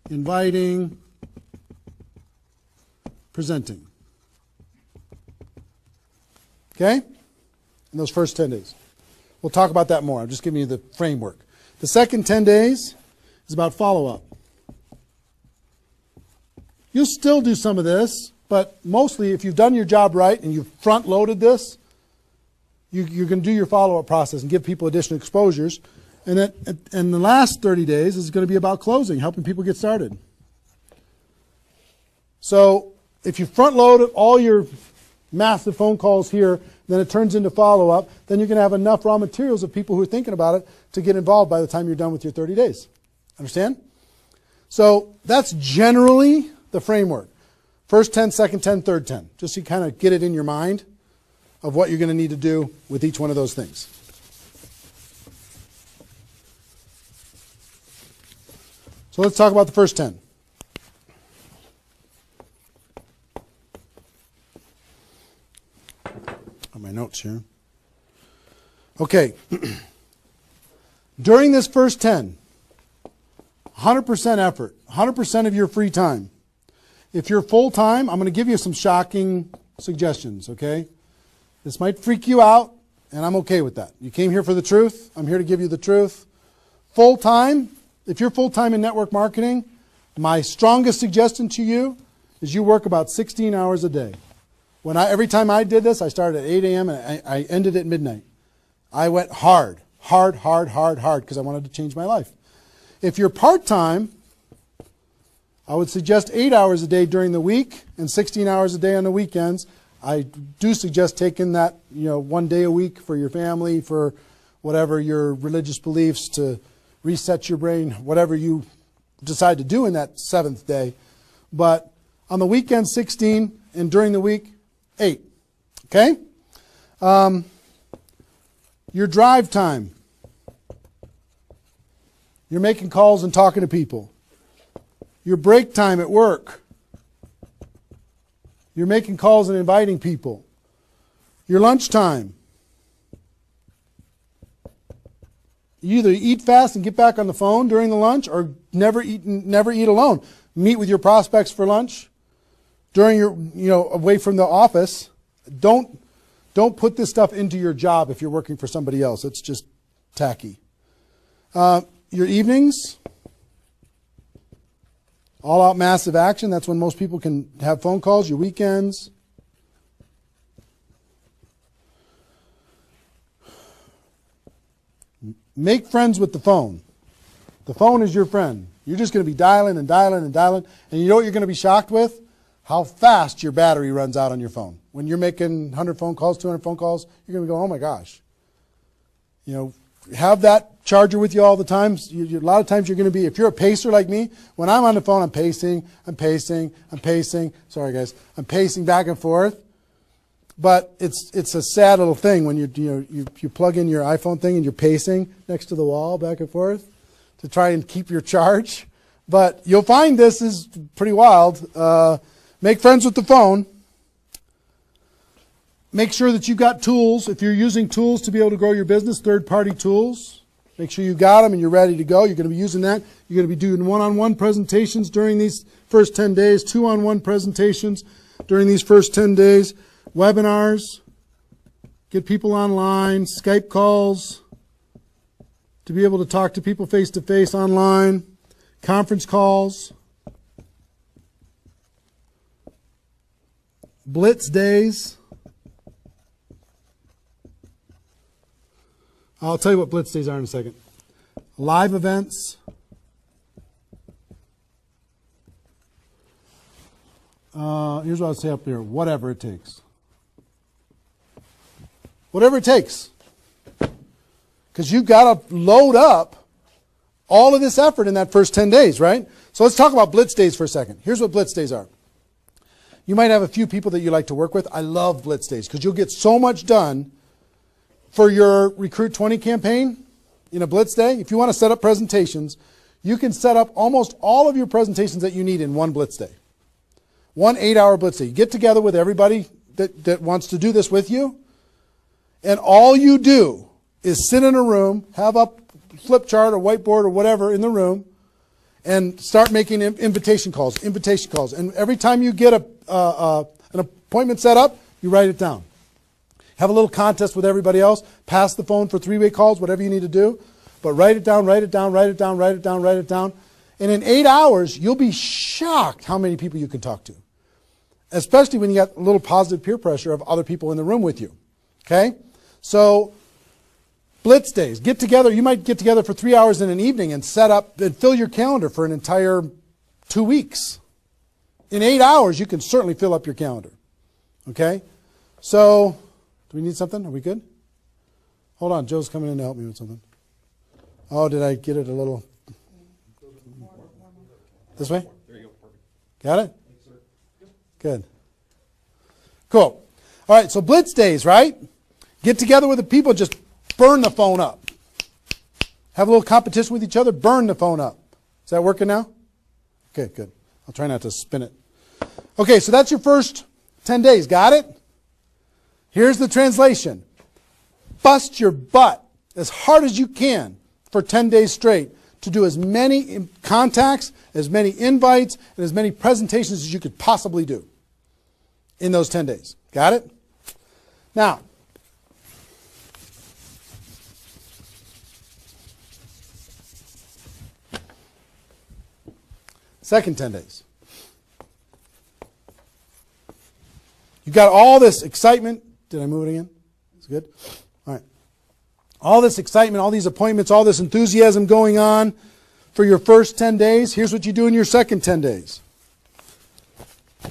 inviting, presenting. Okay? In those first 10 days. We'll talk about that more. I'm just giving you the framework. The second 10 days is about follow-up. You'll still do some of this, but mostly if you've done your job right and you've front-loaded this, you're going to do your follow-up process and give people additional exposures. And the last 30 days is going to be about closing, helping people get started. So if you front-load all your massive phone calls here, then it turns into follow-up, then you're going to have enough raw materials of people who are thinking about it to get involved by the time you're done with your 30 days. Understand? So that's generally the framework. First 10, second 10, third 10. Just so you kind of get it in your mind of what you're going to need to do with each one of those things. So let's talk about the first 10. On my notes here. Okay. During this first 10, 100% effort, 100% of your free time. If you're full-time, I'm going to give you some shocking suggestions, okay? This might freak you out, and I'm okay with that. You came here for the truth. I'm here to give you the truth. Full-time, if you're full-time in network marketing, my strongest suggestion to you is you work about 16 hours a day. Every time I did this, I started at 8 a.m. and I ended at midnight. I went hard, because I wanted to change my life. If you're part-time, I would suggest 8 hours a day during the week and 16 hours a day on the weekends. I do suggest taking that, 1 day a week for your family, for whatever your religious beliefs, to reset your brain, whatever you decide to do in that 7th day. But on the weekend, 16, and during the week, 8. Okay? Your drive time. You're making calls and talking to people. Your break time at work. You're making calls and inviting people. Your lunch time. You either eat fast and get back on the phone during the lunch, or never eat alone. Meet with your prospects for lunch during your, away from the office. Don't put this stuff into your job if you're working for somebody else. It's just tacky. Your evenings, all out massive action. That's when most people can have phone calls. Your weekends. Make friends with the phone. The phone is your friend. You're just going to be dialing and dialing and dialing. And you know what you're going to be shocked with? How fast your battery runs out on your phone. When you're making 100 phone calls, 200 phone calls, you're going to go, oh my gosh. Have that charger with you all the time. A lot of times you're going to be, if you're a pacer like me, when I'm on the phone, I'm pacing. Sorry guys. I'm pacing back and forth. But it's a sad little thing when you plug in your iPhone thing and you're pacing next to the wall back and forth to try and keep your charge. But you'll find this is pretty wild. Make friends with the phone. Make sure that you've got tools. If you're using tools to be able to grow your business, third-party tools, make sure you've got them and you're ready to go. You're going to be using that. You're going to be doing one-on-one presentations during these first 10 days, two-on-one presentations during these first 10 days, webinars, get people online, Skype calls, to be able to talk to people face-to-face online, conference calls, blitz days. I'll tell you what blitz days are in a second. Live events. Here's what I'll say up here. Whatever it takes. Whatever it takes. Because you've got to load up all of this effort in that first 10 days, right? So let's talk about blitz days for a second. Here's what blitz days are. You might have a few people that you like to work with. I love blitz days because you'll get so much done for your Recruit 20 campaign in a blitz day. If you want to set up presentations, you can set up almost all of your presentations that you need in one blitz day. 1 8-hour blitz day. You get together with everybody that wants to do this with you, and all you do is sit in a room, have a flip chart or whiteboard or whatever in the room, and start making invitation calls. And every time you get an appointment set up, you write it down. Have a little contest with everybody else. Pass the phone for 3-way calls, whatever you need to do. But write it down, write it down, write it down, write it down, write it down. And in 8 hours, you'll be shocked how many people you can talk to. Especially when you got a little positive peer pressure of other people in the room with you. Okay? So, blitz days. Get together. You might get together for 3 hours in an evening and set up and fill your calendar for an entire 2 weeks. In 8 hours, you can certainly fill up your calendar. Okay? So, do we need something? Are we good? Hold on. Joe's coming in to help me with something. Oh, did I get it a little? This way? There you go. Perfect. Got it? Good. Cool. All right, so blitz days, right? Get together with the people, just burn the phone up. Have a little competition with each other, burn the phone up. Is that working now? Okay, good. I'll try not to spin it. Okay, so that's your first 10 days. Got it? Here's the translation. Bust your butt as hard as you can for 10 days straight to do as many contacts, as many invites, and as many presentations as you could possibly do in those 10 days. Got it? Now, second 10 days. You got all this excitement. Did I move it again? It's good? All right. All this excitement, all these appointments, all this enthusiasm going on for your first 10 days. Here's what you do in your second 10 days.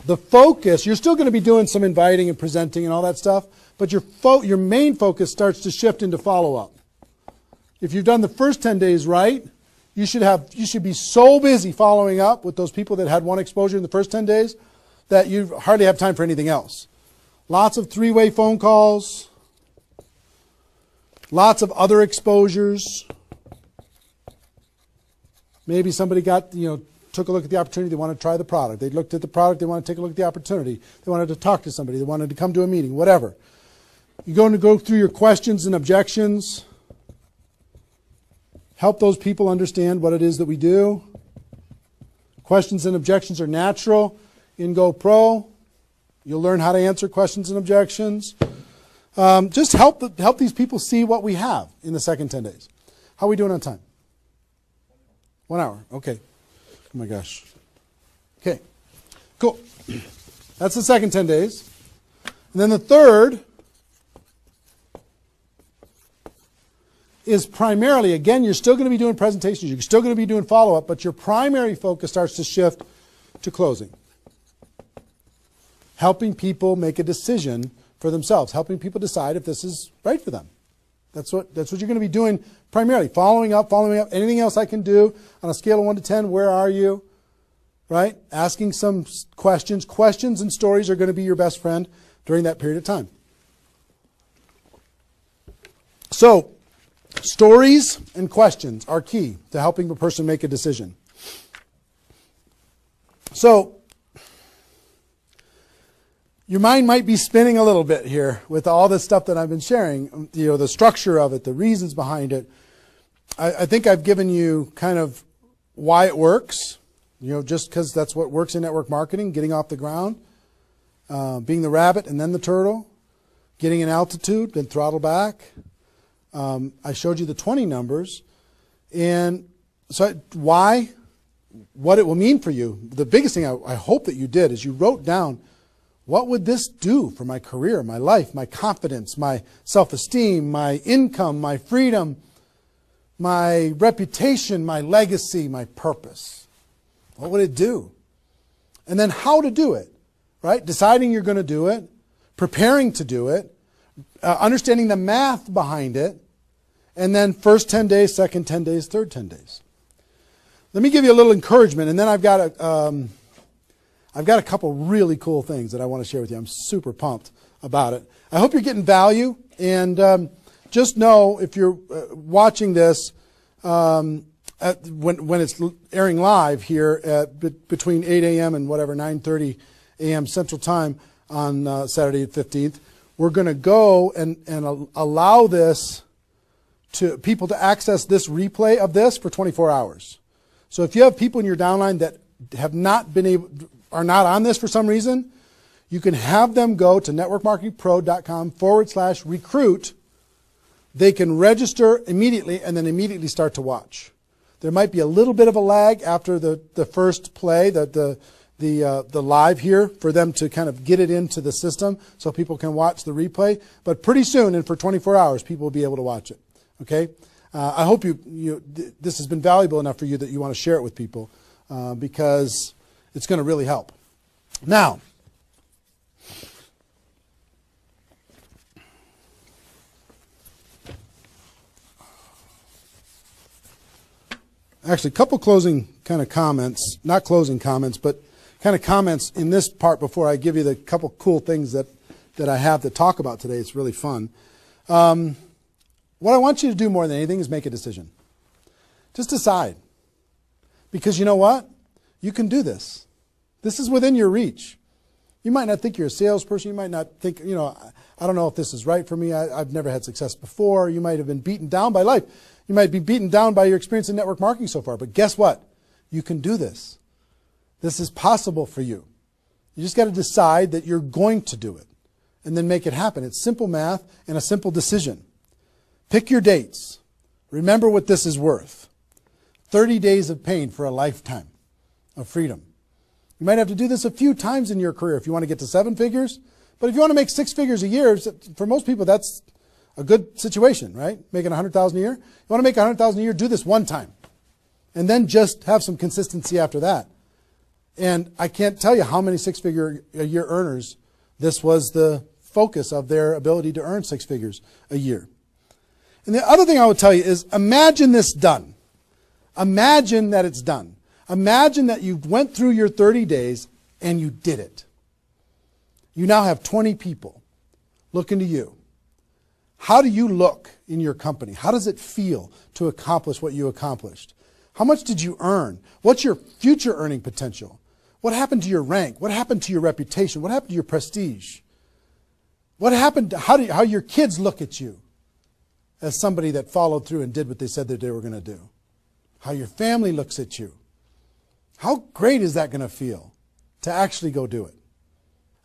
The focus, you're still going to be doing some inviting and presenting and all that stuff, but your main focus starts to shift into follow-up. If you've done the first 10 days right, you should be so busy following up with those people that had one exposure in the first 10 days that you hardly have time for anything else. Lots of 3-way phone calls. Lots of other exposures. Maybe somebody took a look at the opportunity. They want to try the product. They looked at the product. They want to take a look at the opportunity. They wanted to talk to somebody. They wanted to come to a meeting, whatever. You're going to go through your questions and objections. Help those people understand what it is that we do. Questions and objections are natural in GoPro. You'll learn how to answer questions and objections. Just help these people see what we have in the second 10 days. How are we doing on time? 1 hour. Okay. Oh my gosh. Okay. Cool. That's the second 10 days. And then the third is primarily, again, you're still going to be doing presentations. You're still going to be doing follow-up, but your primary focus starts to shift to closing. Helping people make a decision for themselves, helping people decide if this is right for them. That's what you're going to be doing primarily. Following up. Anything else I can do on a scale of 1 to 10, where are you? Right? Asking some questions. Questions and stories are going to be your best friend during that period of time. So, stories and questions are key to helping a person make a decision. So, your mind might be spinning a little bit here with all this stuff that I've been sharing, the structure of it, the reasons behind it. I think I've given you kind of why it works, just because that's what works in network marketing, getting off the ground, being the rabbit and then the turtle, getting an altitude, then throttle back. I showed you the 20 numbers. And so why? What it will mean for you. The biggest thing I hope that you did is you wrote down, what would this do for my career, my life, my confidence, my self-esteem, my income, my freedom, my reputation, my legacy, my purpose? What would it do? And then how to do it, right? Deciding you're going to do it, preparing to do it, understanding the math behind it, and then first 10 days, second 10 days, third 10 days. Let me give you a little encouragement, and then I've got a couple really cool things that I want to share with you. I'm super pumped about it. I hope you're getting value, and just know if you're watching this when it's airing live here at between 8 a.m. and whatever 9:30 a.m. Central Time on Saturday the 15th, we're going to go and allow this to people to access this replay of this for 24 hours. So if you have people in your downline that have not been able, are not on this for some reason, you can have them go to networkmarketingpro.com/recruit. They can register immediately and then immediately start to watch. There might be a little bit of a lag after the first play, the live here, for them to kind of get it into the system so people can watch the replay. But pretty soon, and for 24 hours, people will be able to watch it. Okay? I hope this has been valuable enough for you that you want to share it with people because it's going to really help. Now, actually, a couple closing kind of comments, not closing comments, but kind of comments in this part before I give you the couple cool things that I have to talk about today. It's really fun. What I want you to do more than anything is make a decision. Just decide. Because you know what? You can do this. This is within your reach. You might not think you're a salesperson. You might not think, I don't know if this is right for me. I've never had success before. You might have been beaten down by life. You might be beaten down by your experience in network marketing so far. But guess what? You can do this. This is possible for you. You just got to decide that you're going to do it and then make it happen. It's simple math and a simple decision. Pick your dates. Remember what this is worth. 30 days of pain for a lifetime of freedom. You might have to do this a few times in your career if you want to get to 7 figures. But if you want to make 6 figures a year, for most people that's a good situation, right? Making $100,000 a year. You want to make $100,000 a year, do this one time. And then just have some consistency after that. And I can't tell you how many 6-figure a year earners this was the focus of their ability to earn 6 figures a year. And the other thing I would tell you is imagine this done. Imagine that it's done. Imagine that you went through your 30 days and you did it. You now have 20 people looking to you. How do you look in your company? How does it feel to accomplish what you accomplished? How much did you earn? What's your future earning potential? What happened to your rank? What happened to your reputation? What happened to your prestige? What happened to how your kids look at you as somebody that followed through and did what they said that they were going to do? How your family looks at you? How great is that going to feel to actually go do it?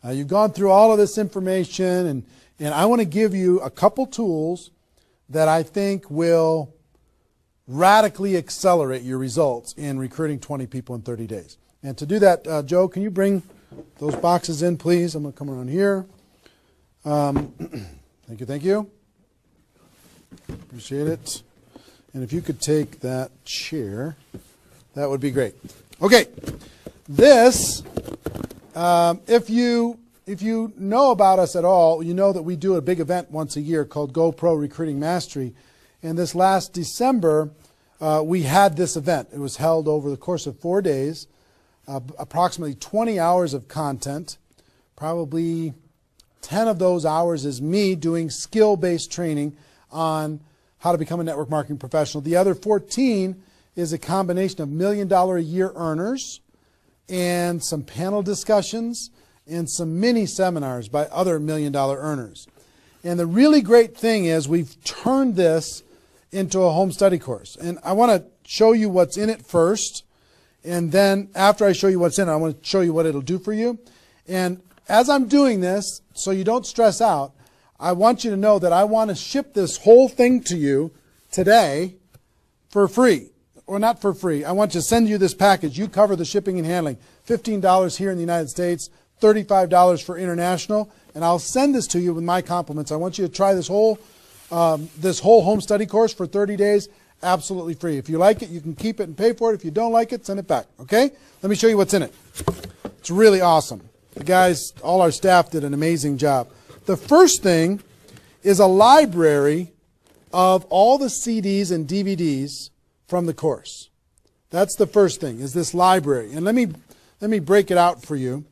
You've gone through all of this information, and I want to give you a couple tools that I think will radically accelerate your results in recruiting 20 people in 30 days. And to do that, Joe, can you bring those boxes in, please? I'm going to come around here. Thank you. Appreciate it. And if you could take that chair, that would be great. Okay, this, if you know about us at all, you know that we do a big event once a year called GoPro Recruiting Mastery. And this last December, we had this event. It was held over the course of 4 days, approximately 20 hours of content. Probably 10 of those hours is me doing skill-based training on how to become a network marketing professional. The other 14 is a combination of $1 million a year earners and some panel discussions and some mini seminars by other $1 million earners. And the really great thing is we've turned this into a home study course. And I want to show you what's in it first. And then after I show you what's in it, I want to show you what it'll do for you. And as I'm doing this, so you don't stress out, I want you to know that I want to ship this whole thing to you today for free. Or not for free. I want to send you this package. You cover the shipping and handling. $15 here in the United States, $35 for international, and I'll send this to you with my compliments. I want you to try this whole home study course for 30 days, absolutely free. If you like it, you can keep it and pay for it. If you don't like it, send it back, okay? Let me show you what's in it. It's really awesome. The guys, all our staff did an amazing job. The first thing is a library of all the CDs and DVDs from the course. That's the first thing, is this library. And let me break it out for you.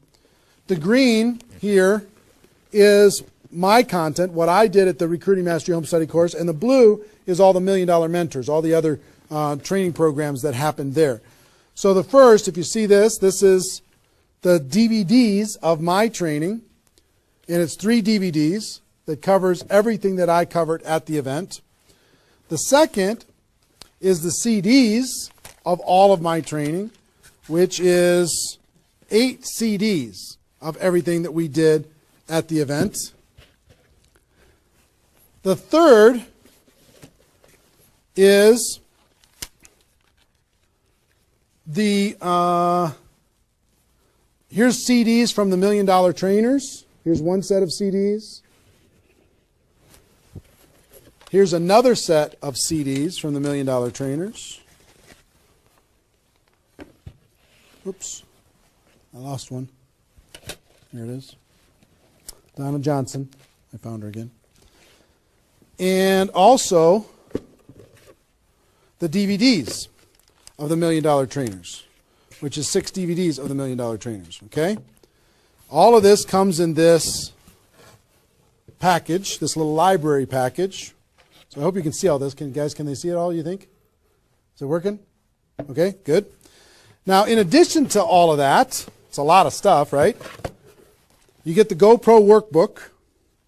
The green here is my content, what I did at the Recruiting Mastery Home Study course, and the blue is all the $1 Million Mentors, all the other training programs that happened there. So the first, if you see this is the DVDs of my training, and it's 3 DVDs that covers everything that I covered at the event. The second is the CDs of all of my training, which is 8 CDs of everything that we did at the event. The third is the, here's CDs from the $1 Million Trainers. Here's one set of CDs. Here's another set of CDs from the $1 Million Trainers. Oops, I lost one. Here it is. Donna Johnson. I found her again. And also the DVDs of the $1 Million Trainers, which is 6 DVDs of the $1 Million Trainers. Okay? All of this comes in this package, this little library package. So I hope you can see all this. Can they see it all, you think? Is it working? Okay, good. Now, in addition to all of that, it's a lot of stuff, right? You get the GoPro workbook.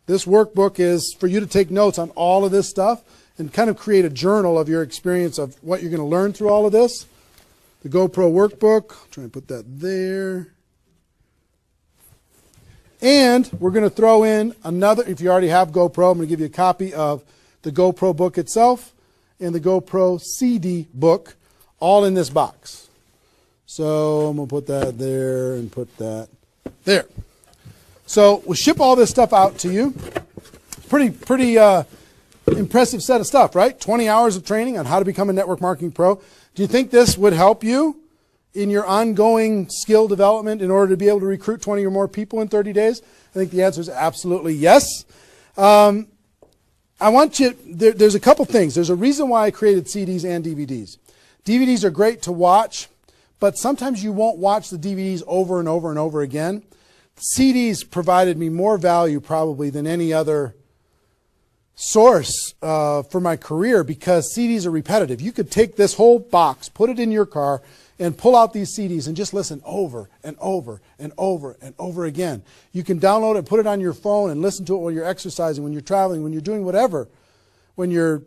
This workbook is for you to take notes on all of this stuff and kind of create a journal of your experience of what you're going to learn through all of this. The GoPro workbook. I'll try and put that there. And we're going to throw in another, if you already have GoPro, I'm going to give you a copy of the GoPro book itself and the GoPro CD book all in this box. So I'm going to put that there and put that there. So we'll ship all this stuff out to you. Pretty impressive set of stuff, right? 20 hours of training on how to become a network marketing pro. Do you think this would help you in your ongoing skill development in order to be able to recruit 20 or more people in 30 days? I think the answer is absolutely yes. I want you, there's a couple things. There's a reason why I created CDs and DVDs. DVDs are great to watch, but sometimes you won't watch the DVDs over and over and over again. CDs provided me more value probably than any other source for my career because CDs are repetitive. You could take this whole box, put it in your car, and pull out these CDs and just listen over and over and over and over again. You can download it, put it on your phone, and listen to it while you're exercising, when you're traveling, when you're doing whatever. When your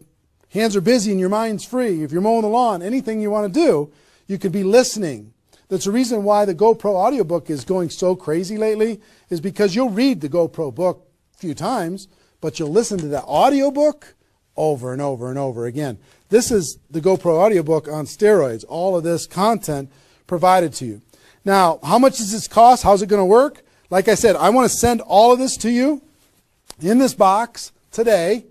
hands are busy and your mind's free, if you're mowing the lawn, anything you want to do, you could be listening. That's the reason why the GoPro audiobook is going so crazy lately, is because you'll read the GoPro book a few times, but you'll listen to the audiobook over and over and over again. This is the GoPro audiobook on steroids. All of this content provided to you. Now, how much does this cost? How's it going to work? Like I said, I want to send all of this to you in this box today.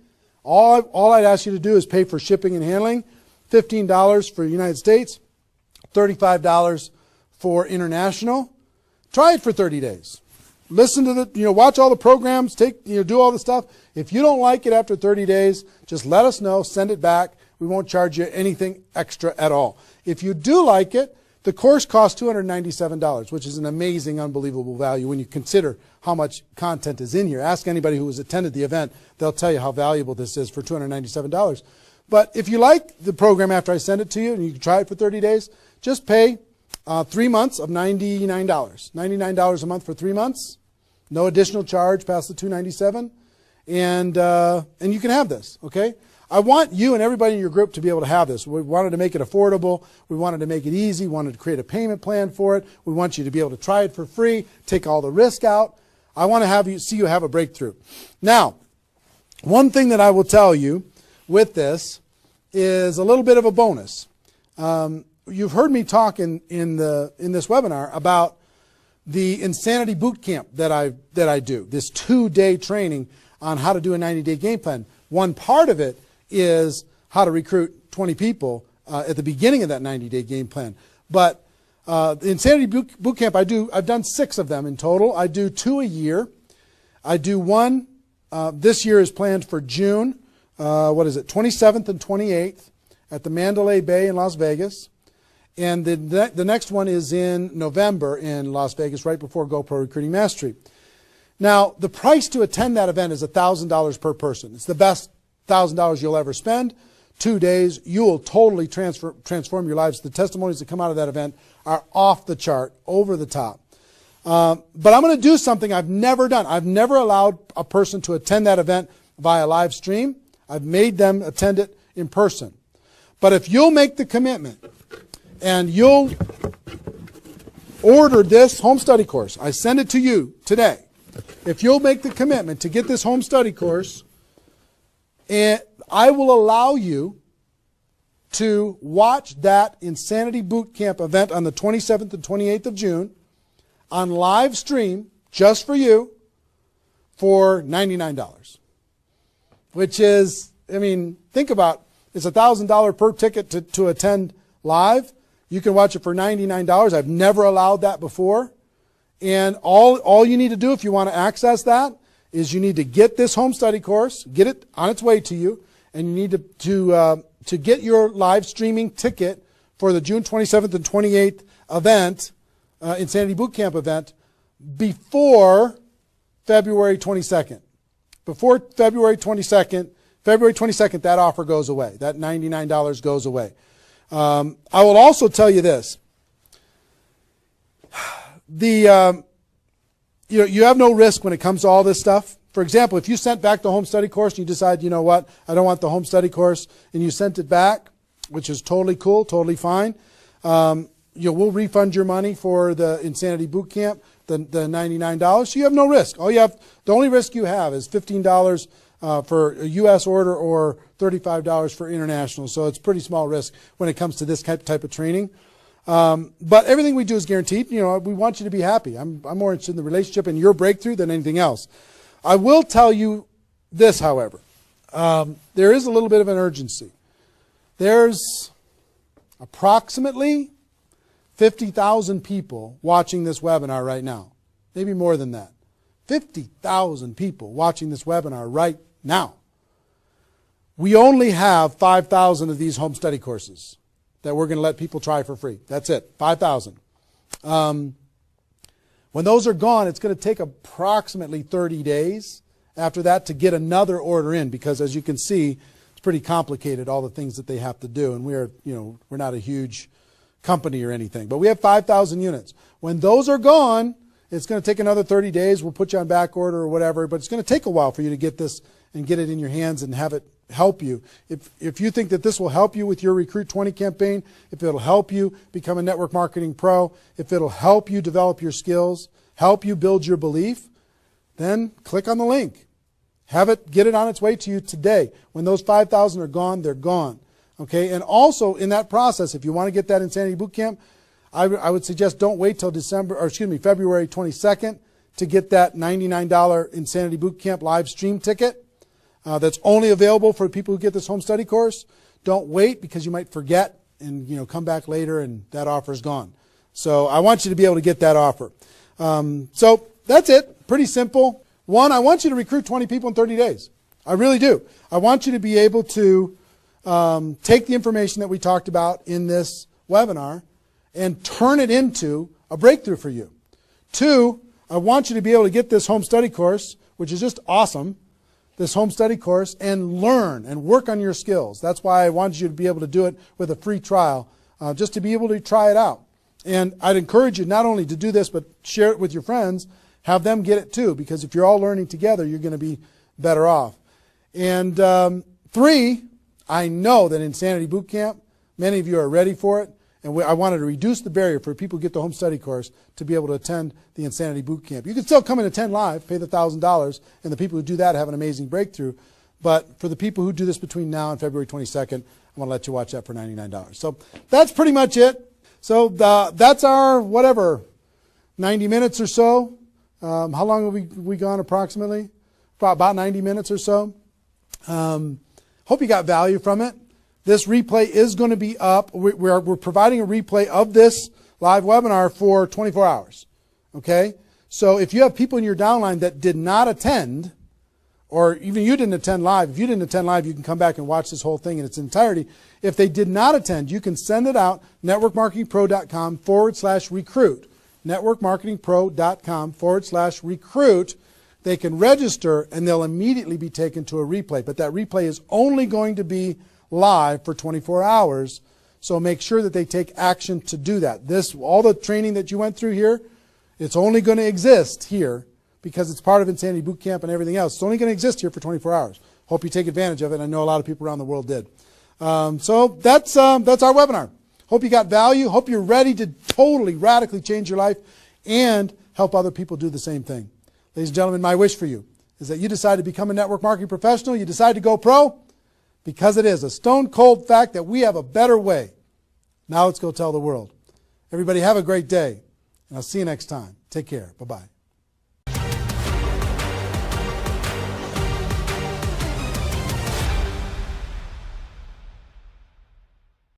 All I'd ask you to do is pay for shipping and handling. $15 for the United States, $35 for international. Try it for 30 days. Listen to the, watch all the programs, do all the stuff. If you don't like it after 30 days, just let us know, send it back. We won't charge you anything extra at all. If you do like it, the course costs $297, which is an amazing, unbelievable value when you consider how much content is in here. Ask anybody who has attended the event. They'll tell you how valuable this is for $297. But if you like the program after I send it to you and you can try it for 30 days, just pay 3 months of $99. $99 a month for 3 months. No additional charge past the $297. And you can have this, okay? I want you and everybody in your group to be able to have this. We wanted to make it affordable. We wanted to make it easy. We wanted to create a payment plan for it. We want you to be able to try it for free, take all the risk out. I want to see you have a breakthrough. Now, one thing that I will tell you with this is a little bit of a bonus. You've heard me talk in this webinar about the Insanity Boot Camp that I do, this 2-day training on how to do a 90-day game plan. One part of it is how to recruit 20 people at the beginning of that 90-day game plan. But the Insanity Boot Camp, I've done 6 of them in total. I do 2 a year. I do one, this year is planned for June, 27th and 28th at the Mandalay Bay in Las Vegas. And the next one is in November in Las Vegas, right before GoPro Recruiting Mastery. Now, the price to attend that event is $1,000 per person. It's the best $1,000 you'll ever spend. 2 days, you will totally transform your lives. The testimonies that come out of that event are off the chart, over the top. But I'm going to do something I've never done. I've never allowed a person to attend that event via live stream. I've made them attend it in person. But if you'll make the commitment and you'll order this home study course, I send it to you today. If you'll make the commitment to get this home study course, and I will allow you to watch that Insanity Boot Camp event on the 27th and 28th of June on live stream just for you for $99. Which is, I mean, think about, it's $1,000 per ticket to attend live. You can watch it for $99. I've never allowed that before. And all you need to do if you want to access that is you need to get this home study course, get it on its way to you, and you need to get your live streaming ticket for the June 27th and 28th event, Insanity Boot Camp event, before February 22nd. Before February 22nd, that offer goes away. That $99 goes away. I will also tell you this. You have no risk when it comes to all this stuff. For example, if you sent back the home study course and you decide, you know what, I don't want the home study course, and you sent it back, which is totally cool, totally fine. We'll refund your money for the Insanity Boot Camp, the $99. So you have no risk. The only risk you have is $15 for a U.S. order or $35 for international. So it's pretty small risk when it comes to this type of training. But everything we do is guaranteed. We want you to be happy. I'm more interested in the relationship and your breakthrough than anything else. I will tell you this, however. There is a little bit of an urgency. There's approximately 50,000 people watching this webinar right now. Maybe more than that. 50,000 people watching this webinar right now. We only have 5,000 of these home study courses that we're going to let people try for free. That's it, 5,000. When those are gone, it's going to take approximately 30 days after that to get another order in, because as you can see, it's pretty complicated, all the things that they have to do. And we're not a huge company or anything, but we have 5,000 units. When those are gone, it's going to take another 30 days. We'll put you on back order or whatever, but it's going to take a while for you to get this and get it in your hands and have it help you. If you think that this will help you with your Recruit 20 campaign, if it'll help you become a network marketing pro, if it'll help you develop your skills, help you build your belief, then click on the link. Get it on its way to you today. When those 5,000 are gone, they're gone. Okay, and also in that process, if you want to get that Insanity Boot Camp, I would suggest don't wait till February 22nd to get that $99 Insanity Boot Camp live stream ticket. That's only available for people who get this home study course. Don't wait, because you might forget and come back later and that offer's gone. So I want you to be able to get that offer. So that's it. Pretty simple. One, I want you to recruit 20 people in 30 days. I really do. I want you to be able to take the information that we talked about in this webinar and turn it into a breakthrough for you. Two, I want you to be able to get this home study course, which is just awesome, this home study course, and learn and work on your skills. That's why I wanted you to be able to do it with a free trial, just to be able to try it out. And I'd encourage you not only to do this, but share it with your friends, have them get it too, because if you're all learning together, you're going to be better off. And three, I know that Insanity Boot Camp, many of you are ready for it, and I wanted to reduce the barrier for people who get the home study course to be able to attend the Insanity Boot Camp. You can still come and attend live, pay the $1,000, and the people who do that have an amazing breakthrough. But for the people who do this between now and February 22nd, I want to let you watch that for $99. So that's pretty much it. So that's our, 90 minutes or so. How long have we gone approximately? About 90 minutes or so. Hope you got value from it. This replay is going to be up. We're providing a replay of this live webinar for 24 hours. Okay? So if you have people in your downline that did not attend, or even you didn't attend live, if you didn't attend live, you can come back and watch this whole thing in its entirety. If they did not attend, you can send it out, networkmarketingpro.com/recruit. networkmarketingpro.com/recruit. They can register and they'll immediately be taken to a replay. But that replay is only going to be live for 24 hours. So make sure that they take action to do that. All the training that you went through here, it's only going to exist here because it's part of Insanity Boot Camp and everything else. It's only going to exist here for 24 hours. Hope you take advantage of it. I know a lot of people around the world did. So that's our webinar. Hope you got value. Hope you're ready to totally, radically change your life and help other people do the same thing. Ladies and gentlemen, my wish for you is that you decide to become a network marketing professional. You decide to go pro because it is a stone cold fact that we have a better way. Now let's go tell the world. Everybody have a great day, and I'll see you next time. Take care. Bye-bye.